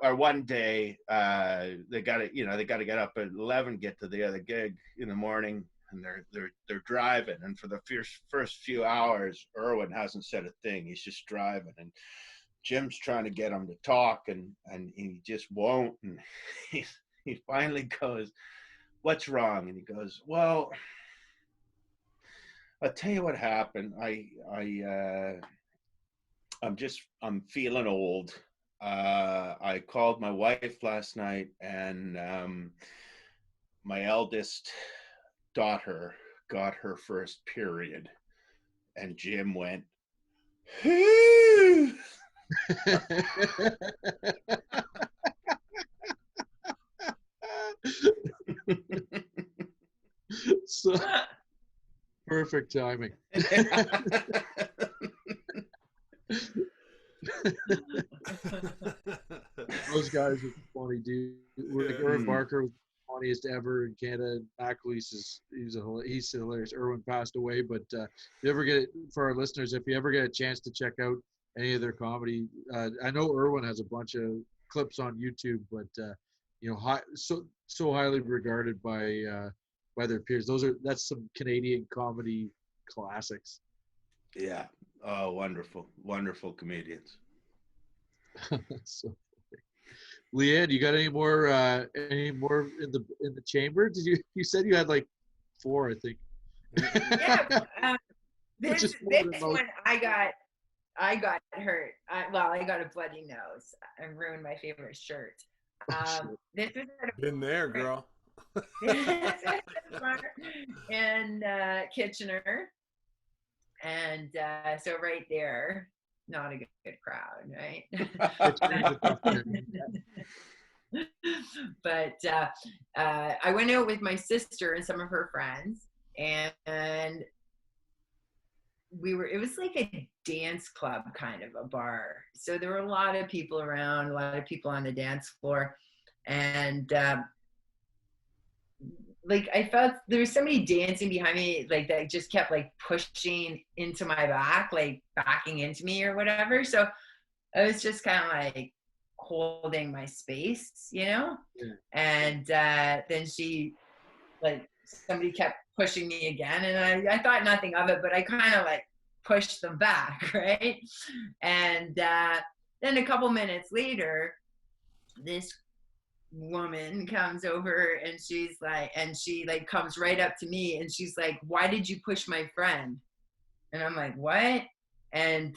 or one day, they got to get up at 11, get to the other gig in the morning, and they're driving. And for the first few hours, Erwin hasn't said a thing. He's just driving, and Jim's trying to get him to talk, and he just won't. And he finally goes, "What's wrong?" And he goes, "Well, I'll tell you what happened. I'm feeling old. I called my wife last night, and my eldest daughter got her first period." And Jim went, So perfect timing. Those guys are funny, dude. Erwin Barker was the funniest ever in Canada. McAleese he's hilarious. Erwin passed away, but if you ever for our listeners, if you ever get a chance to check out any of their comedy, I know Erwin has a bunch of clips on YouTube, but so highly regarded by their peers. That's some Canadian comedy classics. Yeah. Oh, wonderful, wonderful comedians. So Leanne, you got any more in the chamber? You said you had like 4, I think. Yeah. Which This is more than this most. one I got hurt. I got a bloody nose. I ruined my favorite shirt. This was Been there, girl. in Kitchener, and so right there, not a good crowd, right? But I went out with my sister and some of her friends, and it was like a dance club kind of a bar. So there were a lot of people around, a lot of people on the dance floor. And like I felt there was somebody dancing behind me, like that just kept like pushing into my back, like backing into me or whatever. So I was just kind of like holding my space, you know? Yeah. And then somebody kept pushing me again, and I thought nothing of it, but I kind of like pushed them back, right? And then a couple minutes later, this woman comes over, and she like comes right up to me, and she's like, "Why did you push my friend?" And I'm like, "What?" And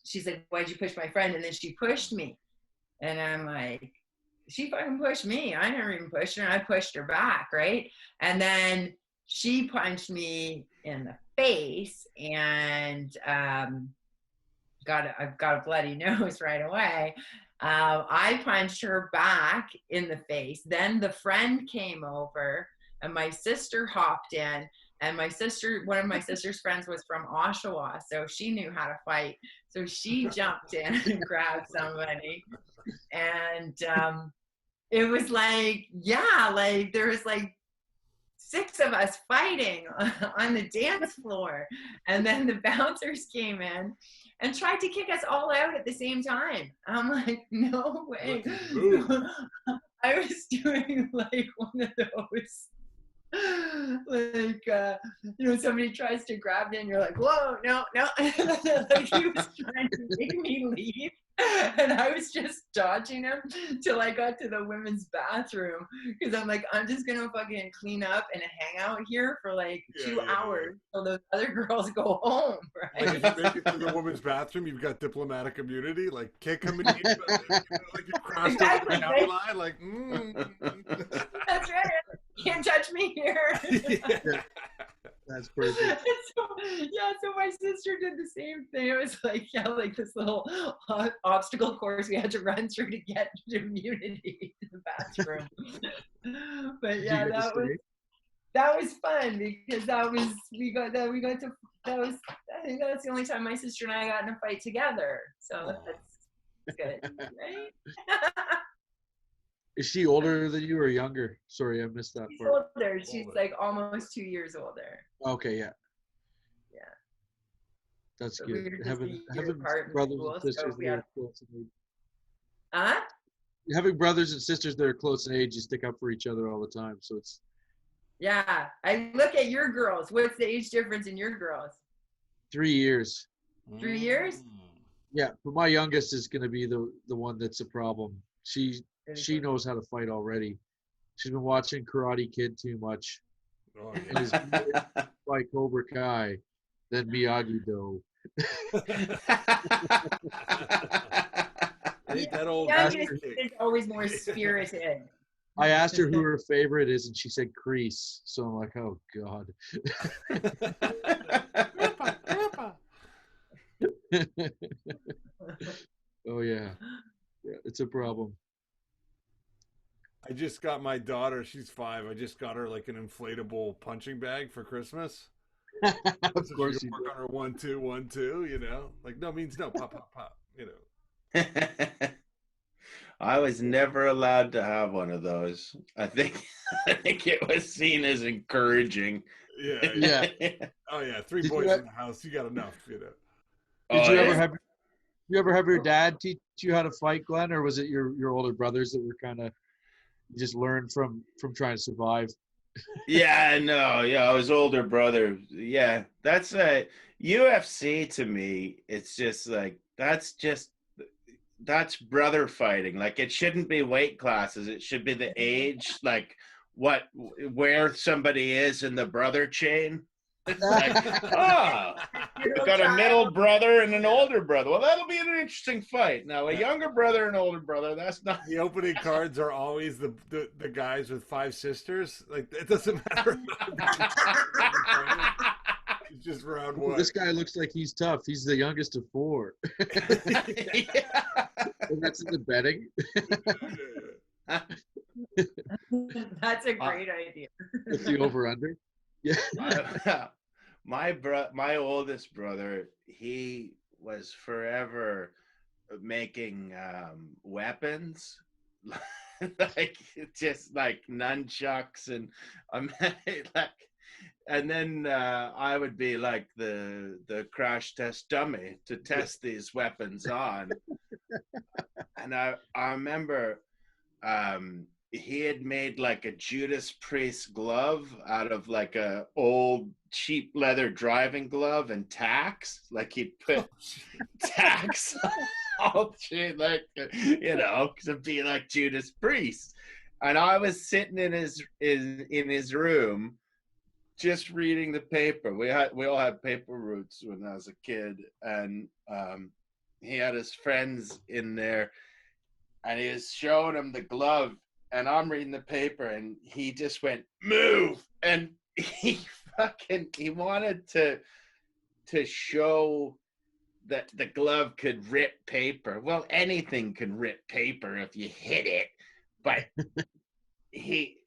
she's like, "Why'd you push my friend?" And then she pushed me, and I'm like, she fucking pushed me. I never even pushed her. I pushed her back, right? And then she punched me in the face, and I've got a bloody nose right away. I punched her back in the face. Then the friend came over, and my sister hopped in. And one of my sister's friends was from Oshawa, so she knew how to fight. So she jumped in and grabbed somebody. And it was like, yeah, like there was like 6 of us fighting on the dance floor. And then the bouncers came in and tried to kick us all out at the same time. I'm like, no way. I was doing like one of those, like somebody tries to grab you and you're like, whoa, no. Like he was trying to make me leave, and I was just dodging him till I got to the women's bathroom, because I'm like, I'm just gonna fucking clean up and hang out here for like 2 hours till those other girls go home, right? Like if you make it to the women's bathroom, you've got diplomatic immunity. Like can't come in here, like you crossed over the county line. Like, That's right. Can't touch me here. Yeah. That's perfect. So my sister did the same thing. It was like, like this little obstacle course we had to run through to get to immunity to the bathroom. But yeah, that was fun, because I think that's the only time my sister and I got in a fight together. So that's good, right? Is she older than you or younger? Sorry, I missed that She's part. older. She's like almost 2 years older. Okay, yeah. Yeah. That's So good. we were just Having brothers and sisters that are close in age. Huh? Having brothers and sisters that are close in age, you stick up for each other all the time. So it's. Yeah. I look at your girls. What's the age difference in your girls? 3 years. 3 years? Yeah, but my youngest is going to be the one that's a problem. She knows how to fight already. She's been watching Karate Kid too much. Oh, And is like Cobra Kai than Miyagi-Do. Ain't that old Is always more spirited. I asked her who her favorite is, and she said Kreese. So I'm like, oh God. Grandpa. Oh yeah, it's a problem. I just got my daughter. She's 5. I just got her like an inflatable punching bag for Christmas. Of So course she you can work on her 1 2 1 2. You know, like no means no. Pop pop pop. You know. I was never allowed to have one of those. I think it was seen as encouraging. Yeah. Oh yeah, 3 Did boys you- in the house. You got enough. You know. Did Oh, you yeah. ever have your dad teach you how to fight, Glenn, or was it your older brothers that were kind of just learned from trying to survive? Yeah, no, yeah, I was older brother. Yeah, that's UFC to me. It's just like that's just that's brother fighting. Like, it shouldn't be weight classes. It should be the age, like where somebody is in the brother chain. It's like, oh, I've got a middle brother and an older brother. Well, that'll be an interesting fight. Now, a younger brother and older brother, that's not. The opening cards are always the guys with 5 sisters. Like, it doesn't matter. It's just round one. This guy looks like he's tough. He's the youngest of 4. And that's in the betting. That's a great idea. With the over-under. Yeah. My oldest brother, he was forever making weapons, like just like nunchucks and like, and then I would be like the crash test dummy to test these weapons on. And I remember he had made like a Judas Priest glove out of like a old cheap leather driving glove and tacks. Like, he'd put tacks all through, like, you know, to be like Judas Priest. And I was sitting in his room just reading the paper. We all had paper routes when I was a kid, and he had his friends in there, and he was showing them the glove. And I'm reading the paper, and he just went, move. And he wanted to show that the glove could rip paper. Well, anything can rip paper if you hit it. But he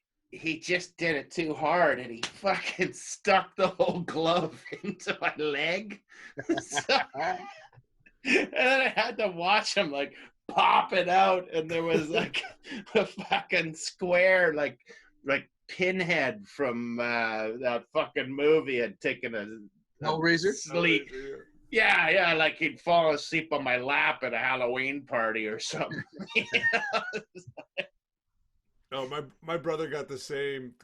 just did it too hard, and he fucking stuck the whole glove into my leg. So, and then I had to watch him, like, pop it out, and there was like a fucking square, like Pinhead from that fucking movie had taken a Hellraiser sleep. Yeah, like he'd fall asleep on my lap at a Halloween party or something. Oh, my brother got the same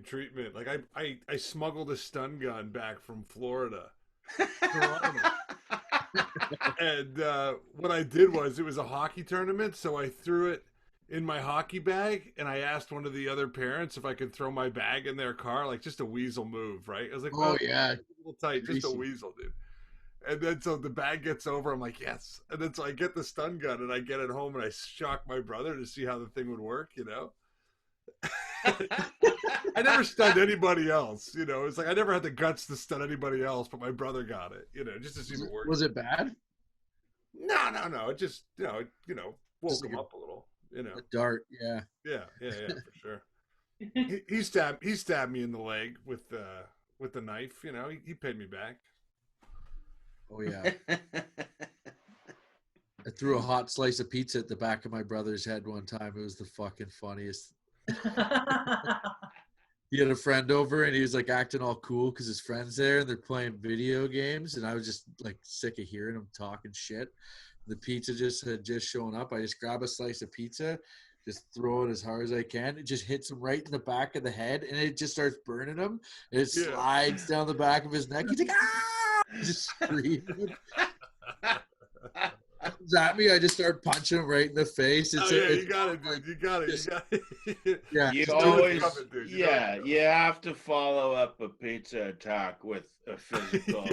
treatment. Like, I smuggled a stun gun back from Florida. And what I did was, it was a hockey tournament, so I threw it in my hockey bag, and I asked one of the other parents if I could throw my bag in their car, like just a weasel move, right? I was like, oh yeah, a little tight, just a weasel, dude. And then so the bag gets over, I'm like, yes. And then so I get the stun gun, and I get it home, and I shock my brother to see how the thing would work, you know? I never stunned anybody else, you know. It's like I never had the guts to stun anybody else, but my brother got it, you know, just to see if it worked. Was it bad? No. It just, woke Just him up a little, you know. A dart, yeah. Yeah, for sure. He stabbed me in the leg with the knife, you know. He paid me back. Oh yeah. I threw a hot slice of pizza at the back of my brother's head one time. It was the fucking funniest. He had a friend over, and he was like acting all cool because his friend's there and they're playing video games, and I was just like sick of hearing him talking shit. The pizza had just shown up. I just grab a slice of pizza, just throw it as hard as I can. It just hits him right in the back of the head, and it just starts burning him. And it slides down the back of his neck. He's like, ah! Just screaming. Comes at me, I just start punching him right in the face. It's you got it, dude. You got it. Yeah, you always, you have to follow up a pizza attack with a physical.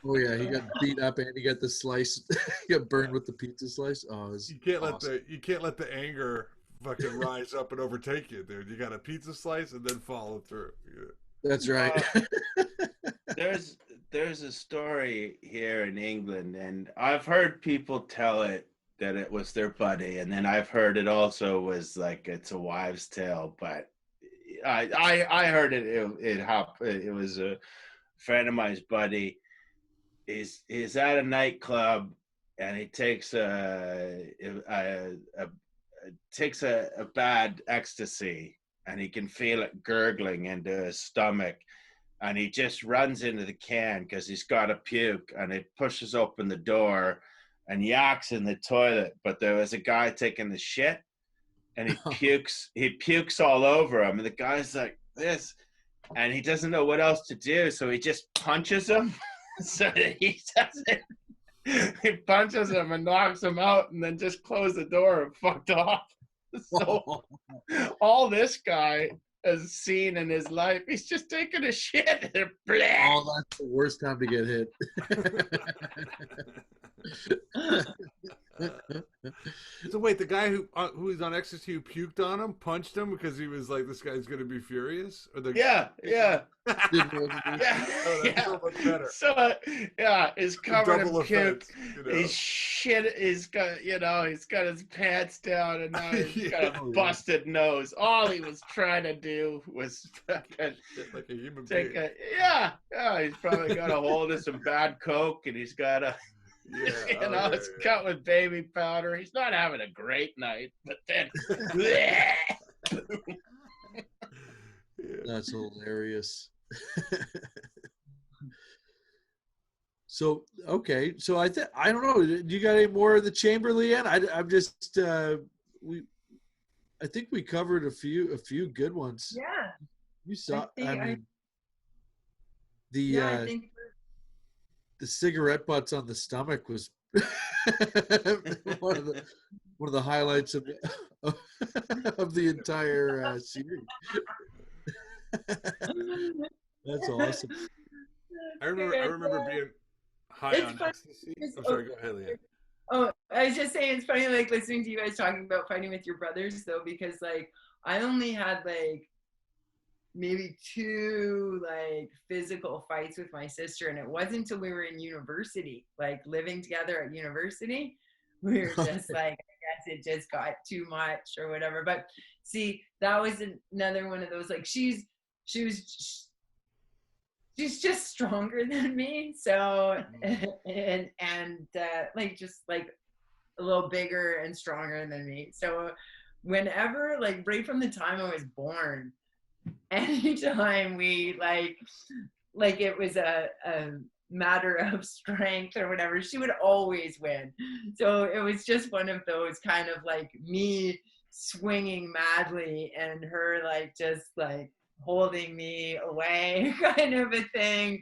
Oh yeah, he got beat up and he got the slice. He got burned with the pizza slice. Oh, you can't let the anger fucking rise up and overtake you, dude. You got a pizza slice and then follow through. Yeah. That's right. There's a story here in England, and I've heard people tell it that it was their buddy, and then I've heard it also was like it's a wives' tale. But I heard it happened. It was a friend of mine's buddy. He's at a nightclub, and he takes a bad ecstasy, and he can feel it gurgling into his stomach. And he just runs into the can because he's got to puke, and he pushes open the door and yaks in the toilet. But there was a guy taking the shit, and he pukes all over him. And the guy's like this, and he doesn't know what else to do. So he just punches him so that he doesn't He punches him and knocks him out, and then just closed the door and fucked off. So all this guy has seen in his life, he's just taking a shit and Oh, that's the worst time to get hit. So wait, the guy who's on ecstasy who puked on him punched him because he was like, "This guy's gonna be furious." Or the yeah. Didn't know what to do. Oh, that's so much better. So is covered in Double puke. offense, you know? His shit is got, he's got his pants down and now he's got a Yeah. busted nose. All he was trying to do was fucking Like a human take being. he's probably got a hold of some bad coke and he's got a it's cut with baby powder. He's not having a great night, but then That's hilarious. So okay, so I don't know. Do you got any more of the chamber, Leanne? I'm just I think we covered a few good ones. Yeah. You saw. I mean, I think the cigarette butts on the stomach was one of the highlights of the entire series. That's awesome. I remember being high on ecstasy. I'm sorry, go ahead, Leanne. Oh, I was just saying, it's funny, like, listening to you guys talking about fighting with your brothers, though, because, like, I only had, like, maybe 2, like, physical fights with my sister, and it wasn't until we were in university, like, living together at university, we were just, like, I guess it just got too much or whatever. But, see, that was another one of those, like, she's just stronger than me, so and like just like a little bigger and stronger than me. So whenever, like, right from the time I was born, anytime we like it was a matter of strength or whatever, she would always win. So it was just one of those kind of like me swinging madly and her like just like holding me away kind of a thing,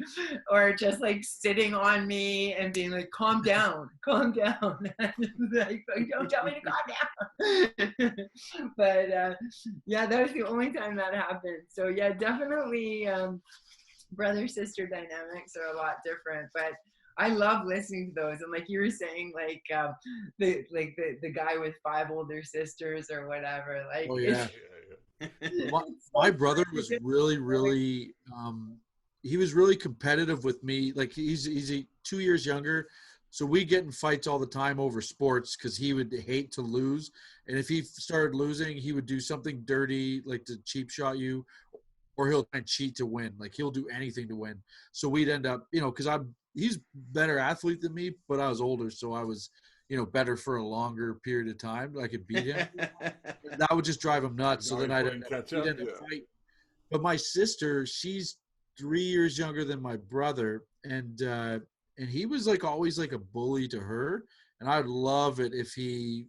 or just like sitting on me and being like, calm down. Like, don't tell me to calm down. But yeah, that was the only time that happened. So yeah, definitely brother sister dynamics are a lot different, but I love listening to those. And like you were saying, like the guy with 5 older sisters or whatever, like, oh yeah. My brother was really he was really competitive with me. Like he's 2 years younger, so we get in fights all the time over sports because he would hate to lose, and if he started losing, he would do something dirty like to cheap shot you, or he'll try and cheat to win. Like he'll do anything to win. So we'd end up, because he's better athlete than me, but I was older, so I was better for a longer period of time. I could beat him. That would just drive him nuts. So then I'd end up fighting. But my sister, she's 3 years younger than my brother, and he was like always like a bully to her. And I'd love it if he,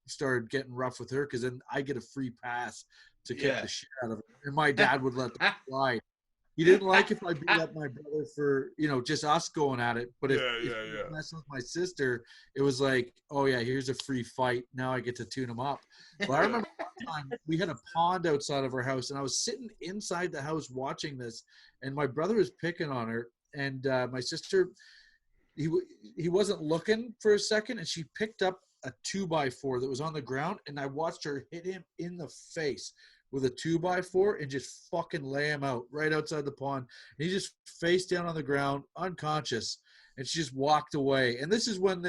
started getting rough with her, because then I get a free pass to kick the shit out of her. And my dad would let them fly. He didn't like if I beat up my brother for, just us going at it. But if he messed with my sister, it was like, oh, yeah, here's a free fight. Now I get to tune him up. But I remember one time we had a pond outside of our house, and I was sitting inside the house watching this, and my brother was picking on her. And my sister, he wasn't looking for a second, and she picked up a 2x4 that was on the ground, and I watched her hit him in the face with a 2x4 and just fucking lay him out right outside the pond. And he just face down on the ground, unconscious, and she just walked away. And this is when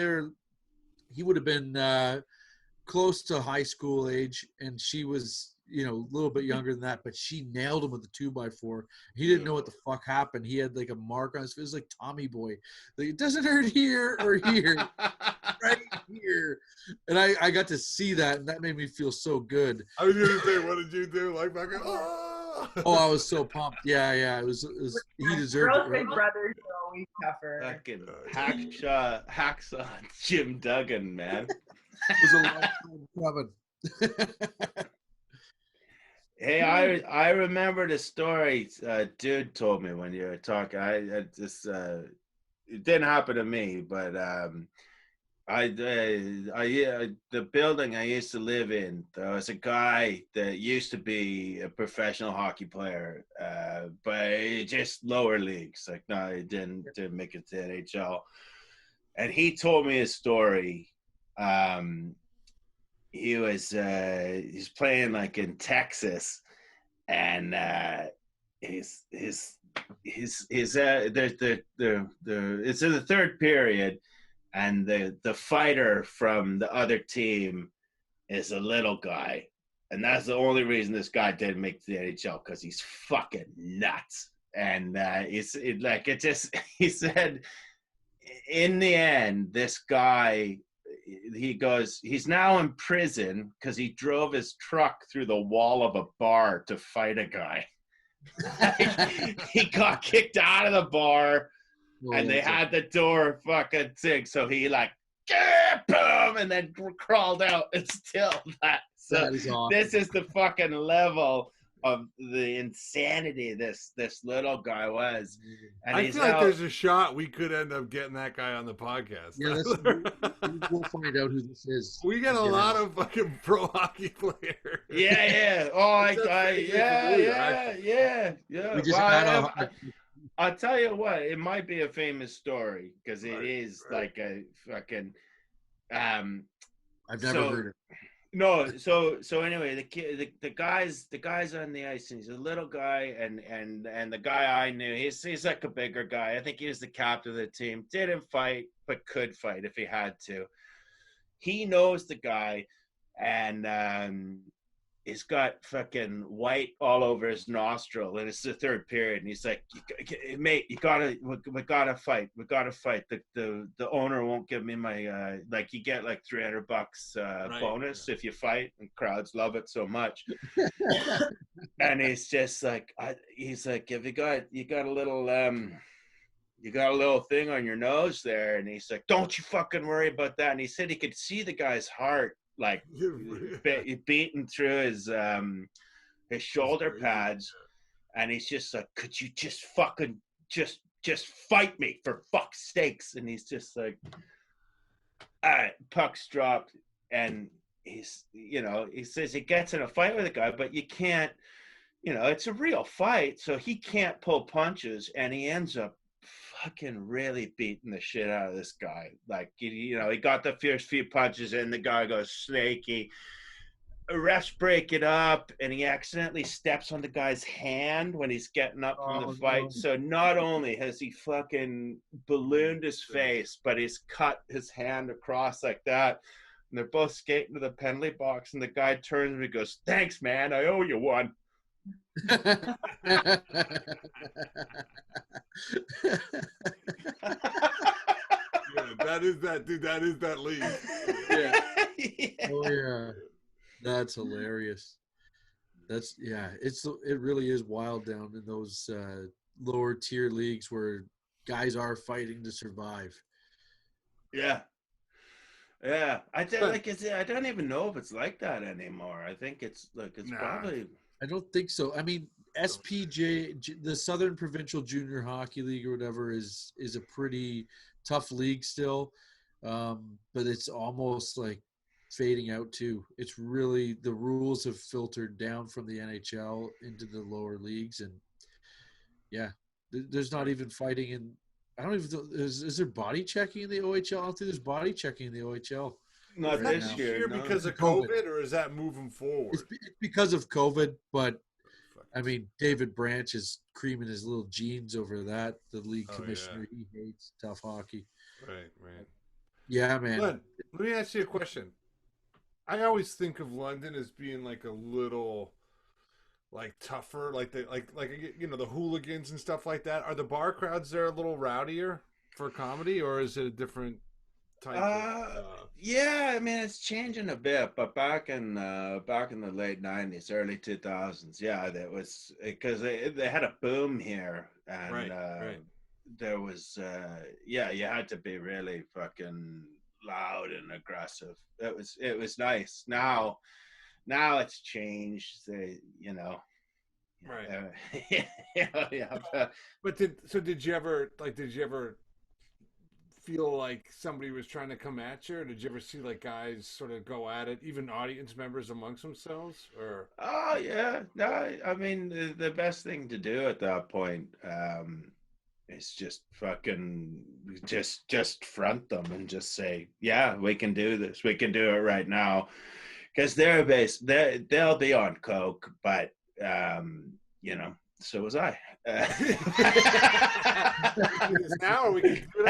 he would have been close to high school age, and she was, a little bit younger than that, but she nailed him with the 2x4. He didn't know what the fuck happened. He had like a mark on his face. It was like Tommy Boy. Like, it doesn't hurt here or here, right here. And I got to see that, and that made me feel so good. I was gonna say, what did you do? Like fucking, oh, I was so pumped. Yeah. It was he deserved it. Right? Brothers are always tougher. Fucking hacksaw Jim Duggan, man. It was a long time coming. Hey, I remember the story dude told me when you were talking. I just it didn't happen to me, but the building I used to live in, there was a guy that used to be a professional hockey player, but just lower leagues. Like, no, he didn't make it to NHL. And he told me a story. He's playing like in Texas, and his it's in the third period, and the fighter from the other team is a little guy, and that's the only reason this guy didn't make the NHL, because he's fucking nuts. And he said, in the end, this guy, he's now in prison because he drove his truck through the wall of a bar to fight a guy. He got kicked out of the bar, and they had the door fucking thing, so he like, boom, and then crawled out. And still that. So that is awesome. This is the fucking level of the insanity this little guy was. And I feel like there's a shot we could end up getting that guy on the podcast. Yeah, we'll find out who this is. We got a lot of fucking pro hockey players. Yeah. Oh, yeah. We just I'll tell you what, it might be a famous story, because it is like a fucking. I've never heard it. No, so anyway, the guy's on the ice, and he's a little guy, and the guy I knew, he's like a bigger guy. I think he was the captain of the team. Didn't fight, but could fight if he had to. He knows the guy, and he's got fucking white all over his nostril, and it's the third period, and he's like, mate, we gotta fight. The owner won't give me my like, you get like $300 bonus if you fight, and crowds love it so much. And he's just like, he's like, have you got a little you got a little thing on your nose there? And he's like, don't you fucking worry about that. And he said he could see the guy's heart, like, beating through his shoulder pads, and he's just like, could you just fucking just fight me, for fuck's sakes? And he's just like, all right, puck's dropped, and he's, he says he gets in a fight with a guy, but you can't, it's a real fight, so he can't pull punches, and he ends up fucking really beating the shit out of this guy. Like, he got the first few punches in, the guy goes snaky. Refs break it up, and he accidentally steps on the guy's hand when he's getting up from the fight. No. So not only has he fucking ballooned his face, but he's cut his hand across like that. And they're both skating to the penalty box, and the guy turns and he goes, thanks, man, I owe you one. Yeah, that is that, dude. That is that league. Yeah. Oh yeah, that's hilarious. It really is wild down in those lower tier leagues where guys are fighting to survive. Yeah. I don't even know if it's like that anymore. I think it's probably. I don't think so. I mean, SPJ, the Southern Provincial Junior Hockey League or whatever, is a pretty tough league still, but it's almost like fading out too. It's really, the rules have filtered down from the NHL into the lower leagues, and yeah, there's not even fighting in. I don't even know, is there body checking in the OHL? I don't think there's body checking in the OHL. Not this year, no. Because of COVID, or is that moving forward? It's because of COVID, but I mean, David Branch is creaming his little jeans over that. The league commissioner, he hates tough hockey. Right. Yeah, man. Glenn, let me ask you a question. I always think of London as being like a little, like, tougher, like the hooligans and stuff like that. Are the bar crowds there a little rowdier for comedy, or is it a different type yeah, I mean, it's changing a bit, but back in the late 90s, early 2000s, yeah, that was because they had a boom here, and right. There was you had to be really fucking loud and aggressive. It was nice. Now it's changed. Right. Yeah. But did you ever feel like somebody was trying to come at you, or did you ever see like guys sort of go at it, even audience members amongst themselves? Or Oh yeah, no, I mean the best thing to do at that point is just fucking just front them and just say, yeah, we can do this. We can do it right now, because they'll be on coke, but you know, so was I. now we can do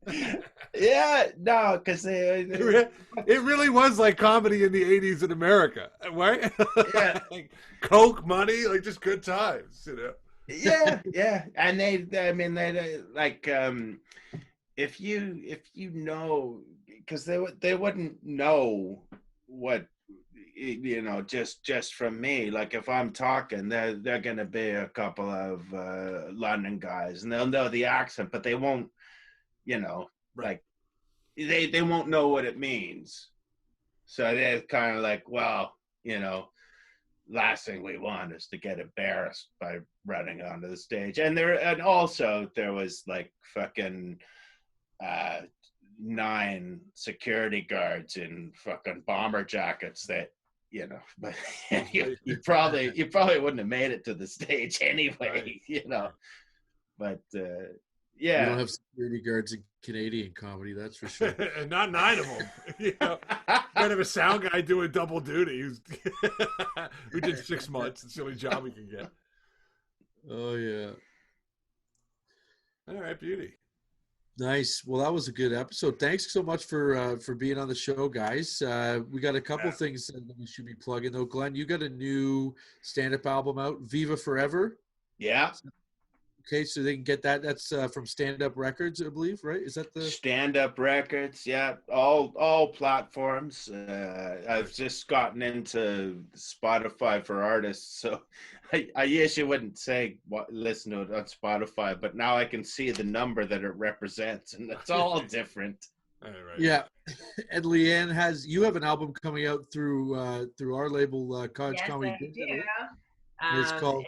it. Yeah, no, because It really was like comedy in the 80s in America, right? Yeah. Like coke, money, like just good times, you know. Yeah, and I mean, they like, if you know, because they wouldn't know what, you know, just from me. Like if I'm talking, they're gonna be a couple of London guys, and they'll know the accent, but they won't, you know, Right. like they won't know what it means. So they're kind of like, well, you know, last thing we want is to get embarrassed by running onto the stage. And also there was like fucking 9 security guards in fucking bomber jackets that, you know, but you probably wouldn't have made it to the stage anyway, Right. you know. But We yeah. don't have security guards in Canadian comedy, that's for sure. And not 9 of them. You know, might have a sound guy doing double duty who did 6 months. It's the only job he can get. Oh yeah. All right, beauty. Nice. Well, that was a good episode. Thanks so much for being on the show, guys. We got a couple things that we should be plugging though. Glenn, you got a new stand-up album out, Viva Forever. Yeah. Okay, so they can get that. That's from Stand Up Records, I believe, right? Is that the Stand Up Records? Yeah, all platforms. I've just gotten into Spotify for artists, so I usually wouldn't say listen to it on Spotify, but now I can see the number that it represents, and it's all different. All right. Yeah, and Leanne you have an album coming out through our label, Cottage Yes, Comedy. I do. And it's called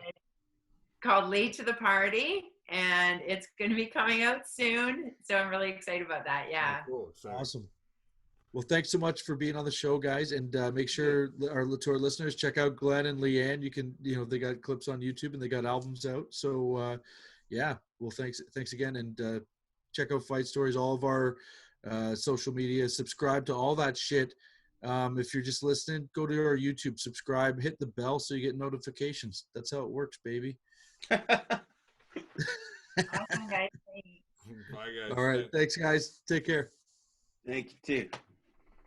Late to the Party, and it's going to be coming out soon. So I'm really excited about that. Yeah. Oh, cool. Awesome. Well, thanks so much for being on the show, guys, and make sure to our listeners check out Glenn and Leanne. You can, they got clips on YouTube and they got albums out. So, yeah. Well, thanks again, and check out Fight Stories, all of our social media. Subscribe to all that shit. If you're just listening, go to our YouTube, subscribe, hit the bell so you get notifications. That's how it works, baby. Awesome, guys. Bye, guys. All right. Thanks, guys. Take care. Thank you too.